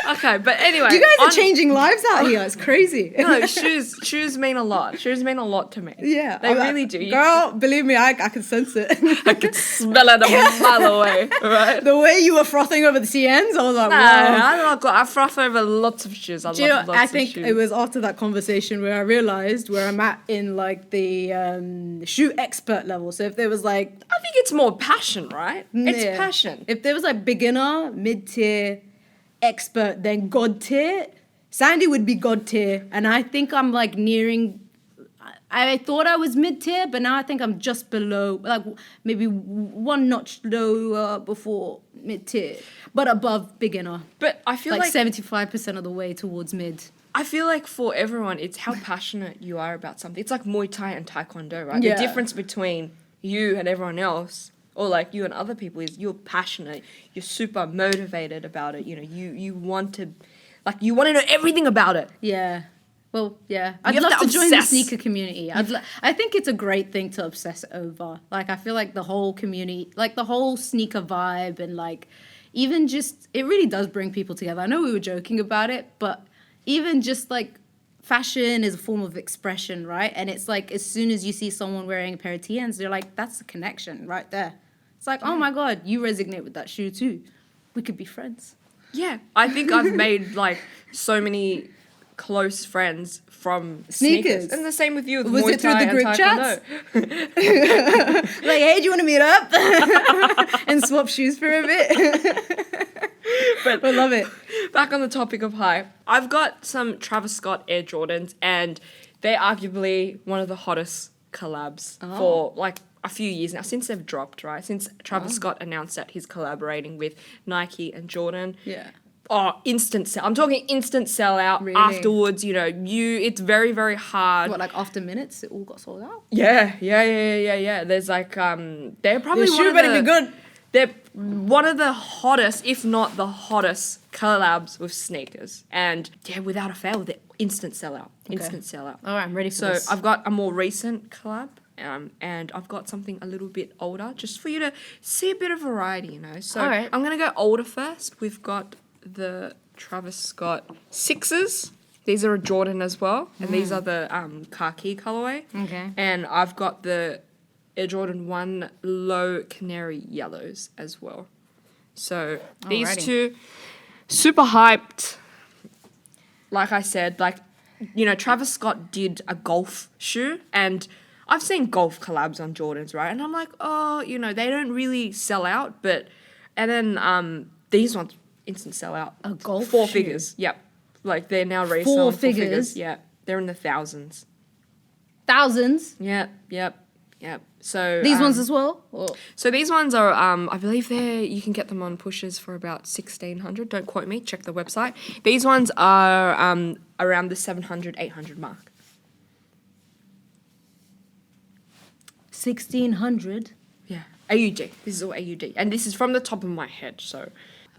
Okay, but anyway. You guys are changing lives out here. It's crazy. No, shoes mean a lot. Shoes mean a lot to me. Yeah. They really do. Girl, believe me, I can sense it. I could smell it a mile away, right? The way you were frothing over the CNs, I was like, No, whoa. I froth over lots of shoes. I Do you know, love lots I of think shoes. it was after that conversation where I realized where I'm at in like the shoe expert level. So if there was like, I think it's more passion, right? It's yeah. passion. If there was like beginner, mid tier, expert, then god tier, Sandy would be god tier, and I think I'm like nearing. I thought I was mid tier, but now I think I'm just below, like maybe one notch lower before mid tier, but above beginner. But I feel Like like 75% of the way towards mid. I feel like for everyone, it's how passionate you are about something. It's like Muay Thai and Taekwondo, right? Yeah. The difference between you and everyone else, or like you and other people, is you're passionate. You're super motivated about it. You know, you want to know everything about it. Yeah. Well, yeah. I'd have love to to join the obsess. sneaker community. I think it's a great thing to obsess over. Like, I feel like the whole community, like the whole sneaker vibe and like even just, it really does bring people together. I know we were joking about it, but even just like fashion is a form of expression, right? And it's like as soon as you see someone wearing a pair of TNs, you're like, that's the connection right there. It's like, oh my God, you resonate with that shoe too. We could be friends. Yeah, I think I've made like so many close friends from Sneakers. and the same with you with Was Muay it through Thai the and group chats? Taekwondo. Like, hey, do you want to meet up and swap shoes for a bit? But I love it. back on the topic of hype, I've got some Travis Scott Air Jordans, and they're arguably one of the hottest collabs for like a few years now, since they've dropped, right? Since Travis Scott announced that he's collaborating with Nike and Jordan. Yeah. Oh, instant sell. I'm talking instant sellout. Really? Afterwards, it's very, very hard. What, like after minutes, it all got sold out? Yeah. There's like, they're probably The one shoe of better the, be good. They're one of the hottest, if not the hottest, collabs with sneakers. And yeah, without a fail, they're instant sellout. Instant sellout. All right, I'm ready for So this. I've got a more recent collab, and I've got something a little bit older, just for you to see a bit of variety, you know. So All right. I'm gonna go older first. We've got the Travis Scott Sixes. These are a Jordan as well, and these are the khaki colorway. Okay. And I've got the Air Jordan 1 Low Canary Yellows as well. So these Alrighty. two, super hyped. Like I said, Travis Scott did a golf shoe, and I've seen golf collabs on Jordans, right? And I'm like, oh, they don't really sell out, and then these ones instant sell out. A golf Four shoe? figures, yep. Like they're now reselling 4 figures? figures. Yeah, they're in the thousands. Thousands. Yep. So These ones as well? Or? So these ones are, I believe you can get them on PUSHAS for about 1,600. Don't quote me. Check the website. These ones are around the 700, 800 mark. 1,600. Yeah. AUD. This is all AUD, and this is from the top of my head. So.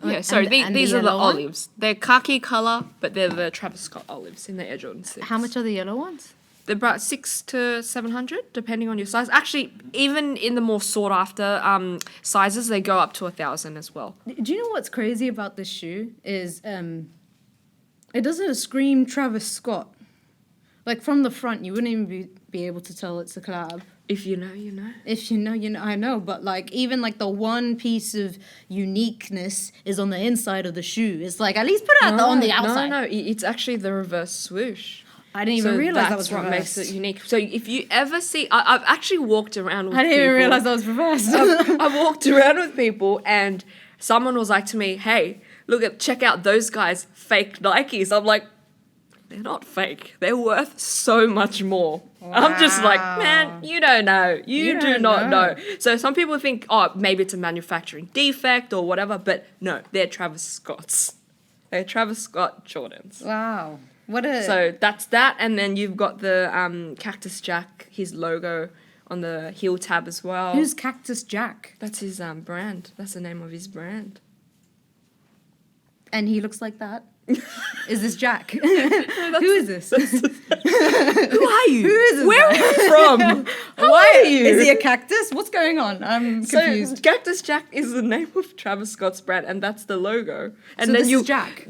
Yeah, so And these the are the yellow one? olives. They're khaki color, but they're the Travis Scott olives in the Air Jordan 6. How much are the yellow ones? They're about 600 to 700, depending on your size. Actually, even in the more sought after sizes, they go up to 1,000 as well. Do you know what's crazy about this shoe is it doesn't scream Travis Scott. Like from the front, you wouldn't even be able to tell it's a collab. If you know, you know. If you know, you know. I know, but like even like the one piece of uniqueness is on the inside of the shoe. It's like at least put it on the outside. No, it's actually the reverse swoosh. I didn't even realize that was what reversed. makes it unique. So if you ever see, I've actually walked around with I didn't people. even realize that was reversed. I walked around with people, and someone was like to me, "Hey, check out those guys' fake Nikes." I'm like, they're not fake. They're worth so much more. I'm just like, man, you don't know. You do don't not know. know. So some people think, oh, maybe it's a manufacturing defect or whatever, but no, they're Travis Scott's. They're Travis Scott Jordans. Wow. So that's that, and then you've got the Cactus Jack, his logo on the heel tab as well. Who's Cactus Jack? That's his brand. That's the name of his brand. And he looks like that? Is this Jack? Who is this? Who are you? Who is this? Where are you from? Why are you? Is he a cactus? What's going on? I'm confused. So Cactus Jack is the name of Travis Scott's brand, and that's the logo. And So then this you is Jack.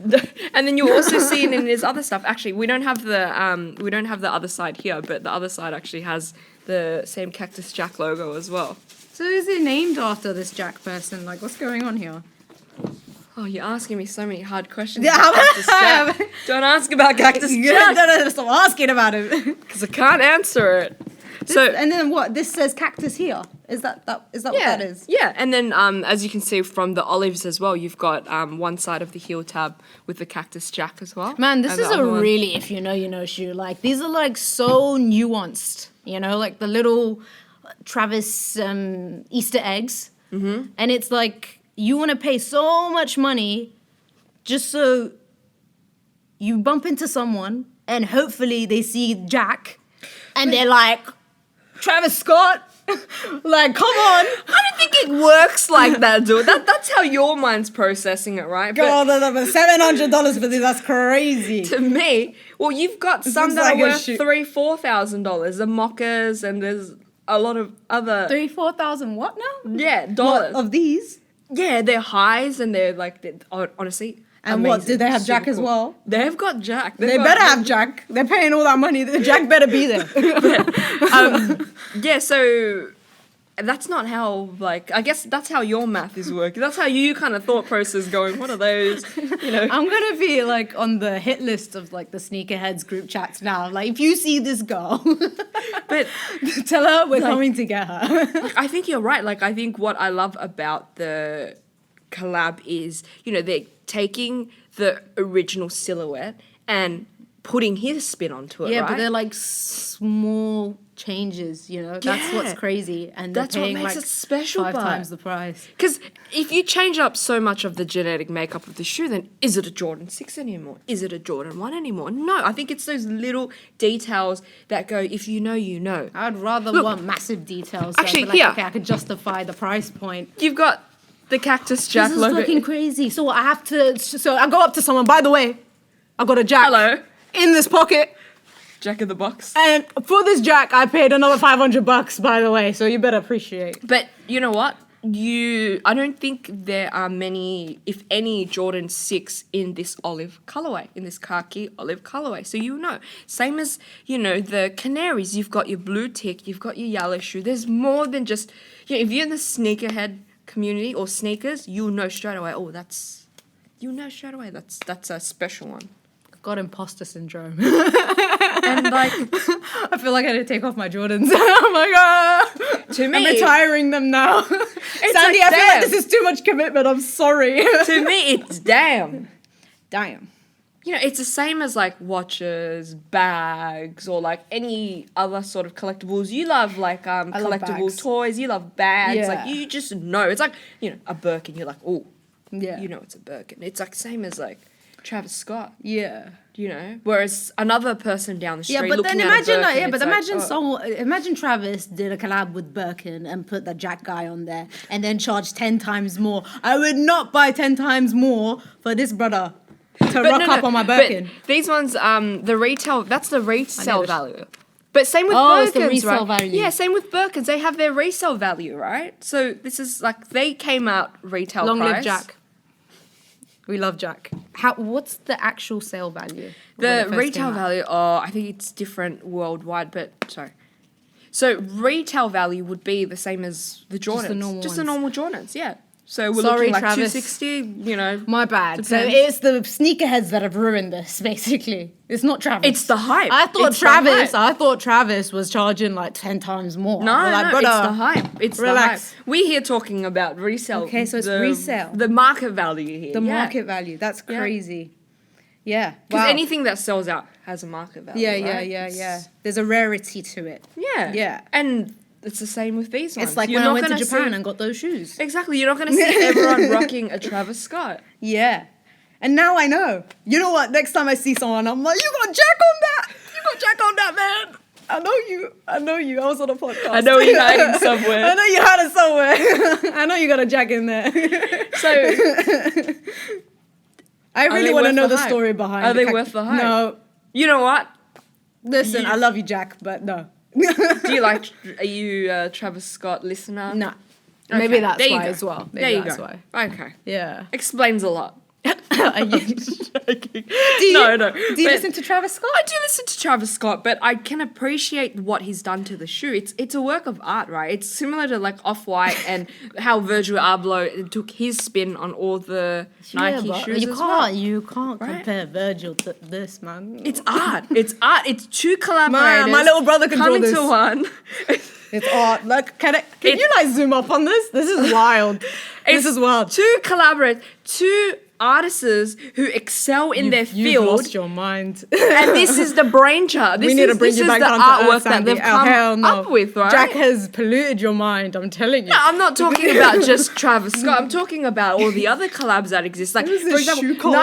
And then you also see it in his other stuff. Actually, we don't have the other side here, but the other side actually has the same Cactus Jack logo as well. So is he named after this Jack person? Like, what's going on here? Oh, you're asking me so many hard questions. Yeah, about Cactus Jack. Don't ask about Cactus Jack No, stop asking about him. because I can't answer it. And then what? This says Cactus here. Is that what that is? Yeah, and then as you can see from the olives as well, you've got one side of the heel tab with the Cactus Jack as well. Man, this and is the a other one- really, if you know, you know shoe. Like, these are like so nuanced, you know, like the little Travis Easter eggs. Mm-hmm. And it's like, you want to pay so much money just so you bump into someone and hopefully they see Jack and they're like, Travis Scott? Like, come on. I don't think it works like that, dude. That's how your mind's processing it, right? God, $700 for this, that's crazy. To me, well, you've got some looks that like are a worth shoe. $3,000-$4,000, the mockers, and there's a lot of other 3,000-4,000 what now? dollars. What, of these? Yeah, they're highs and they're like honestly. And what, amazing. did they have Super Jack as cool. well? They've got Jack. They better have Jack. They're paying all that money. The Jack better be there. Yeah, so that's not how, like, I guess that's how your math is working. That's how you kind of thought process going, what are those, you know? I'm going to be, like, on the hit list of, like, the sneakerheads group chats now. Like, if you see this girl, But tell her we're coming to get her. I think you're right. Like, I think what I love about the collab is, you know, they're taking the original silhouette and putting his spin onto it, Yeah, right? but they're, like, small changes, you know? That's what's Yeah. crazy. And That's they're what paying, makes like, it special, 5 but- times the price. Because if you change up so much of the genetic makeup of the shoe, then is it a Jordan 6 anymore? Is it a Jordan 1 anymore? No, I think it's those little details that go, if you know, you know. I'd rather Look, want massive details. So actually, I'd be like, here. okay, I could justify the price point. You've got the Cactus Jack This is logo. fucking crazy. So I have to. So I go up to someone. By the way, I got a Jack. Hello. In this pocket, Jack in the box. and for this Jack, I paid another $500. By the way, so you better appreciate. But you know what? I don't think there are many, if any, Jordan 6 in this olive colorway, in this khaki olive colorway. So you know, same as, you know, the canaries, you've got your blue tick, you've got your yellow shoe. There's more than just, you know, if you're in the sneakerhead community or sneakers, you'll know straight away, that's a special one. I've got imposter syndrome. And like, I feel like I need to take off my Jordans. Oh my god! to me, I'm retiring them now. Sandy, like, I feel like damn. this is too much commitment. I'm sorry. to me, it's damn. Damn. You know, it's the same as like watches, bags, or like any other sort of collectibles. You love like love collectible bags. toys. You love bags. Yeah. Like you just know. It's like, you know, a Birkin. You're like, oh, Yeah. you know, it's a Birkin. It's like same as like Travis Scott. Yeah. You know, whereas another person down the street. Yeah, but then looking at a imagine, Birkin, it's imagine oh. imagine Travis did a collab with Birkin and put the Jack guy on there, and then charged 10 times more. I would not buy 10 times more for this brother to rock up on my Birkin. But these ones, the retail. That's the resale never- value. But same with Oh, Birkins, it's the resale right? value. Yeah, same with Birkins. They have their resale value, right? So this is like they came out retail Long price. live Jack. We love Jack. What's the actual sale value? The retail value, I think it's different worldwide, but sorry. So retail value would be the same as the Jordans. the normal normal Jordans, yeah. So we're Sorry, looking like Travis. 260, you know. My bad. So Depends. it's the sneakerheads that have ruined this, basically. It's not Travis. It's the hype. I thought It's the hype. I thought Travis was charging like 10 times more. No, We're like, no, it's brother, the hype. It's relax. the hype. We're here talking about resale. Okay, so it's resale. The market value here. The market value. That's Yeah. crazy. Yeah. Because Wow. anything that sells out has a market value. Yeah. right? There's a rarity to it. Yeah. Yeah. And it's the same with these ones. It's like You're when I not went to gonna Japan see- and got those shoes. Exactly. You're not going to see everyone rocking a Travis Scott. Yeah. And now I know. You know what? Next time I see someone, I'm like, you got Jack on that. You got Jack on that, man. I know you. I was on a podcast. I know you're hiding somewhere. I know you had it somewhere. I know you got a Jack in there. So, I really want to know the hype? story behind it. Are they worth the hype? No. You know what? Listen, I love you, Jack, but no. Are you a Travis Scott listener? No. Okay, Maybe that's there you why go. as well. There Maybe you that's go. why. Okay. Yeah. Explains a lot. Are you- No. Do you But listen to Travis Scott? I do listen to Travis Scott, but I can appreciate what he's done to the shoe. It's a work of art, right? It's similar to like Off-White and how Virgil Abloh took his spin on all the Nike but shoes you as can't. well. You can't Right? compare Virgil to this, man. It's art. It's art. It's two collaborators. My little brother can draw coming this. to one. It's art. Like, can you like zoom up on this? This is wild. This is wild. Two collaborators, two artists who excel in their You've field. lost your mind. And this is the brainchild. This We need is, to bring this you is back the down to artwork earth, that Sandy. they've Oh, come hell no. up with, right? Jack has polluted your mind. I'm telling you. No, I'm not talking about just Travis Scott. I'm talking about all the other collabs that exist. Like, Who's for this example, shoe called?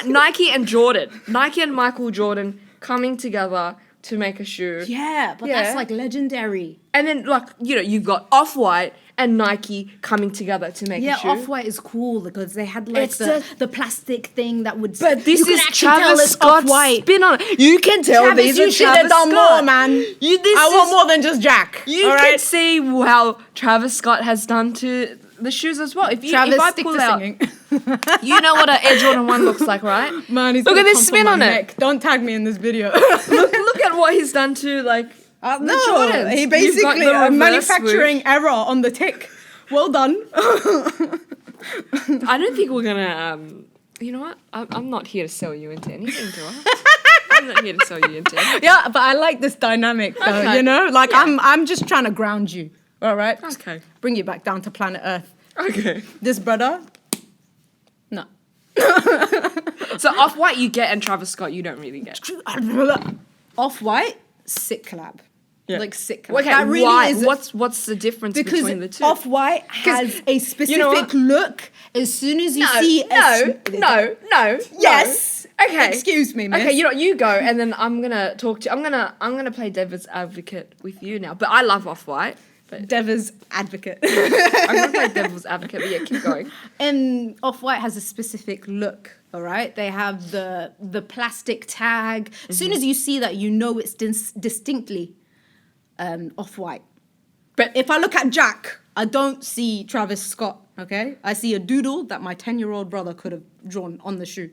Nike and Jordan. Nike and Michael Jordan coming together to make a shoe. Yeah, but Yeah. that's like legendary. And then, like, you've got Off-White and Nike coming together to make a Yeah, shoe. Off-White is cool because they had like It's the plastic thing that would. But this you can is actually tell Travis it's Scott's Off-White. spin on it. You can tell Travis, these you are should have Travis done Scott. more, man. This I want is- more than just Jack. You all can right? see how Travis Scott has done to the shoes as well. If I stick pull to out, singing. you know what an Air Jordan 1 looks like, right? Man, he's Look gonna at this come spin for on my it. neck. Don't tag me in this video. Look at what he's done to, like, the Jordans. he You've got basically the a reverse manufacturing swoosh. error on the tick. Well done. I don't think we're gonna, you know what? I'm not here to sell you into anything, do I? I'm not here to sell you into anything. Yeah, but I like this dynamic though, Okay. you know? Like Yeah. I'm just trying to ground you. All right? Okay. Bring you back down to planet Earth. Okay. This brother? No. So Off-White you get and Travis Scott you don't really get. Off-White, sick collab. Yeah. Like sick collab. Okay, That really why? is What's the difference because between the two? Off-White has a specific what? look. As soon as you No, see no. Yes. Okay. Excuse me, miss. Okay, you go, and then I'm gonna talk to. I'm gonna play devil's advocate with you now. But I love Off-White. But Deva's advocate. I'm gonna play devil's advocate. But yeah, keep going. And Off-White has a specific look, all right? They have the plastic tag. As soon as you see that, you know it's distinctly Off-White. But If I look at Jack, I don't see Travis Scott, okay? I see a doodle that my 10-year-old brother could have drawn on the shoe.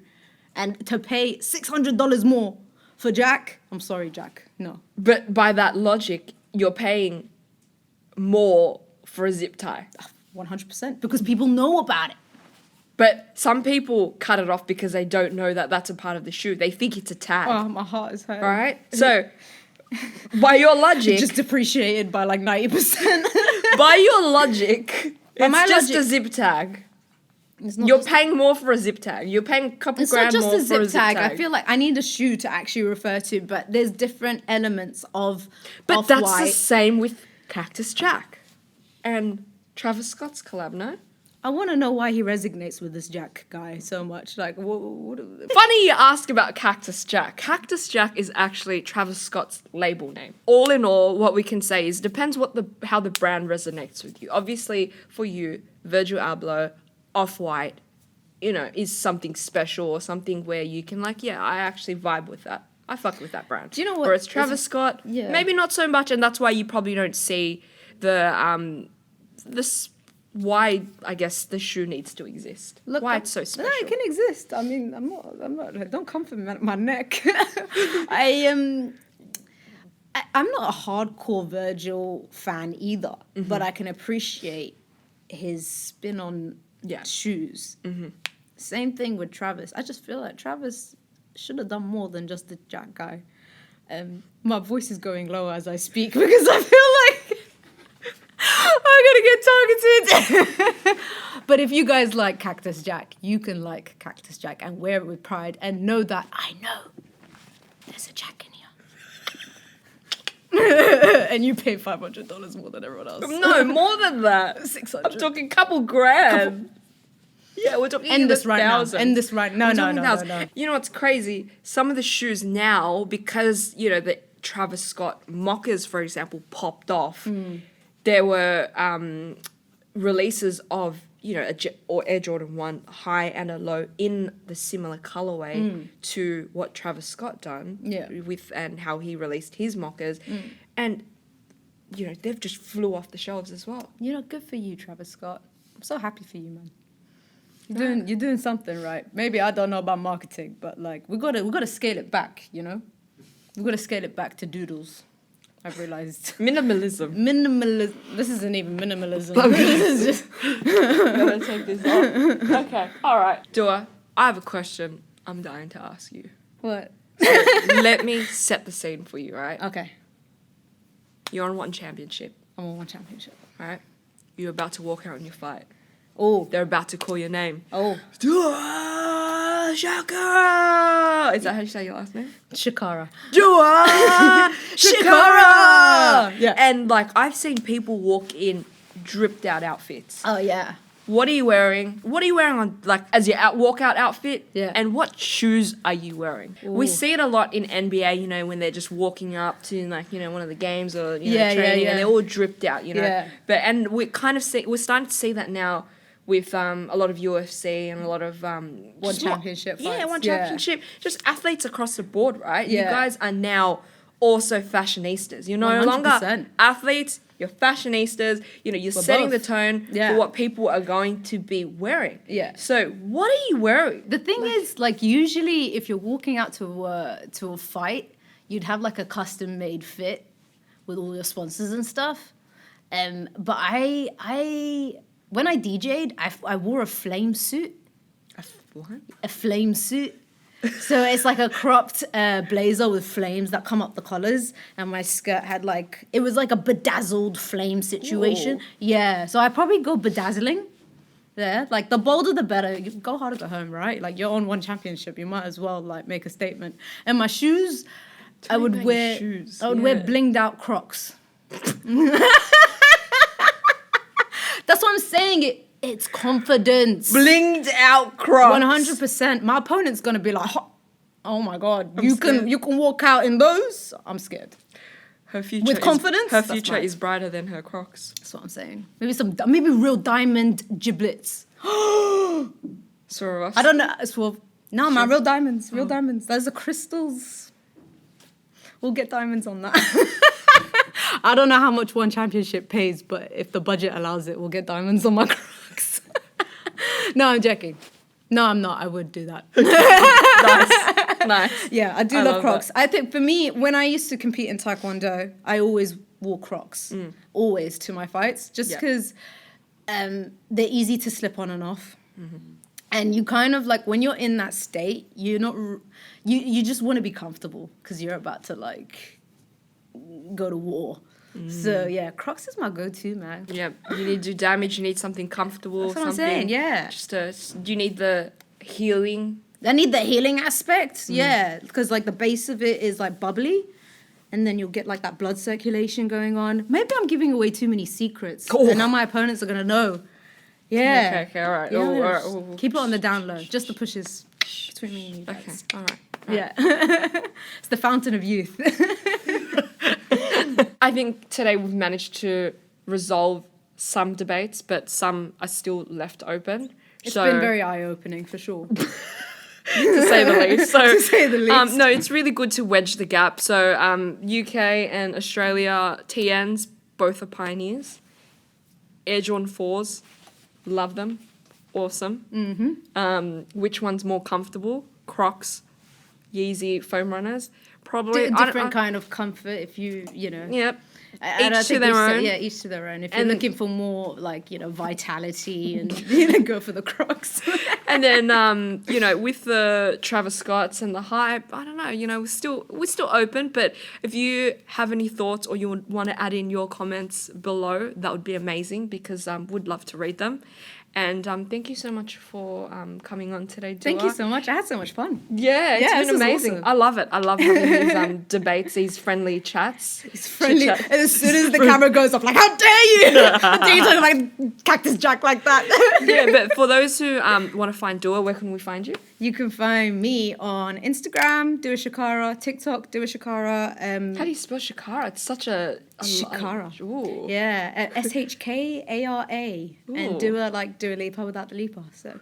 And to pay $600 more for Jack, I'm sorry, Jack, no. But by that logic, you're paying more for a zip tie. 100%, because people know about it. But some people cut it off because they don't know that that's a part of the shoe. They think it's a tag. Oh, my heart is hurting. Right? So, by your logic, It just depreciated by like 90%. by your logic, By it's my just logic- a zip tag. It's not You're just- paying more for a zip tag. You're paying a couple It's not grand just more a for zip a zip tag. tag. I feel like I need a shoe to actually refer to, but there's different elements of But that's the Off-White. same with Cactus Jack and Travis Scott's collab, no? I want to know why he resonates with this Jack guy so much. Like, what Funny you ask about Cactus Jack. Cactus Jack is actually Travis Scott's label name. All in all, what we can say is depends how the brand resonates with you. Obviously, for you, Virgil Abloh, Off-White, is something special or something where you can I actually vibe with that. I fuck with that brand. Do you know what- Whereas Travis Scott, Yeah. maybe not so much, and that's why you probably don't see why I guess the shoe needs to exist. Why it's so special. No, it can exist. I mean, I'm not. Don't come for my neck. I'm not a hardcore Virgil fan either, but I can appreciate his spin on shoes. Same thing with Travis. I just feel like Travis should have done more than just the Jack guy. My voice is going lower as I speak because I feel like I'm gonna get targeted. But if you guys like Cactus Jack, you can like Cactus Jack and wear it with pride and know that I know there's a Jack in here. And you pay $500 more than everyone else. No, more than that. 600. I'm talking couple grand. Yeah, we're talking End in this the right now. thousands. End this right. No, We're no, talking no, no, thousands. no. You know what's crazy? Some of the shoes now, because, you know, the Travis Scott mockers, for example, popped off, there were releases of, you know, or Air Jordan 1 high and a low in the similar colorway to what Travis Scott done with and how he released his mockers. And, you know, they've just flew off the shelves as well. You know, good for you, Travis Scott. I'm so happy for you, man. You're doing something right. Maybe I don't know about marketing, but like we gotta scale it back, you know? We gotta scale it back to doodles. I've realized. Minimalism. This isn't even minimalism. This is just. I'm gonna take this off. Okay, all right. Dua, I have a question I'm dying to ask you. What? Let me set the scene for you, right? Okay. You're on one championship, I'm on one championship. right? You're about to walk out in your fight. Oh. They're about to call your name. Oh. Dua Shkara! Is that how you say your last name? Shkara. Dua Shkara! Yeah. And like I've seen people walk in dripped out outfits. Oh yeah. What are you wearing? What are you wearing on like as your walkout outfit? Yeah. And what shoes are you wearing? We Ooh. see it a lot in NBA, you know, when they're just walking up to like, you know, one of the games or you know, Yeah, yeah, training yeah. and they're all dripped out, you know. Yeah. But and we're starting to see that now with a lot of UFC and a lot of One just more- championship Yeah, fights. one Yeah. championship. Just athletes across the board, right? You Yeah. guys are now also fashionistas. You're no longer 100%. athletes, you're fashionistas. You know, you're We're setting both. the tone Yeah. for what people are going to be wearing. Yeah. So what are you wearing? The thing is, like, usually if you're walking out to a fight, you'd have like a custom made fit with all your sponsors and stuff. But I when I DJ'd, I wore a flame suit. What? A flame suit. So it's like a cropped blazer with flames that come up the collars, and my skirt had like, it was like a bedazzled flame situation. Ooh. Yeah, so I probably go bedazzling. Yeah, like the bolder the better. You go hard or go home, right? Like you're on one championship, you might as well like make a statement. And my shoes, I would about wear. your shoes, I would wear yeah. blinged out Crocs. That's what I'm saying. It's confidence. Blinged out Crocs. 100%. My opponent's gonna be like, "Oh my god, I'm you scared. can walk out in those." I'm scared. Her future With is- confidence? Her That's future nice. is brighter than her Crocs. That's what I'm saying. Maybe real diamond giblets. Swarovski. I don't know. No, man, real diamonds. Real diamonds. Those are crystals. We'll get diamonds on that. I don't know how much one championship pays, but if the budget allows it, we'll get diamonds on my Crocs. No, I'm joking. No, I'm not. I would do that. Nice. Yeah, I do I love love Crocs. I think for me, when I used to compete in Taekwondo, I always wore Crocs. Always to my fights. Just Yeah. because they're easy to slip on and off. And you kind of like, when you're in that state, you're not, you just want to be comfortable because you're about to like go to war. So yeah, Crocs is my go-to, man. Yeah, you need to do damage. You need something comfortable. That's what I'm something saying, yeah. Do you need the healing? I need the healing aspect, yeah, because like the base of it is like bubbly, and then you'll get like that blood circulation going on. Maybe I'm giving away too many secrets, Oh. and now my opponents are gonna know. Yeah. Okay, all right. Yeah, Oh, all right. Oh, keep it on the down low. Just the pushes between me and you okay, guys. all right. Yeah. It's the fountain of youth. I think today we've managed to resolve some debates, but some are still left open. It's been very eye-opening for sure. to say the least. So, To say the least. no, it's really good to wedge the gap. So, UK and Australia TNs both are pioneers. Air Jordan 4s, love them, awesome. Which one's more comfortable? Crocs, Yeezy, foam runners. Probably Different kind of comfort if you know. Yep. And I Each to think their we've said- own. Yeah, each to their own. If you're And- looking for more like, vitality and go for the Crocs. And then with the Travis Scotts and the hype, I don't know, we're still open, but if you have any thoughts or you want to add in your comments below, that would be amazing because we'd love to read them. And thank you so much for coming on today, Dua. Thank you so much. I had so much fun. Yeah, Yeah, it's this been was amazing. awesome. I love it. I love having these debates, these friendly chats. It's friendly. Chit-chat. And as soon as the camera goes off, like, how dare you? How dare you talk about Cactus Jack like that? Yeah, but for those who want to find Dua, where can we find you? You can find me on Instagram, Dua Shkara, TikTok, Dua Shkara. How do you spell Shkara? It's such a... Shkara. Ooh. Yeah, Shkara. And Ooh. Dua like Dua Lipa without the Lipa. So,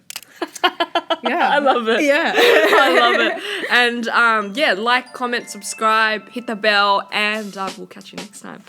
yeah. I love it. Yeah. I love it. And yeah, like, comment, subscribe, hit the bell, and we'll catch you next time.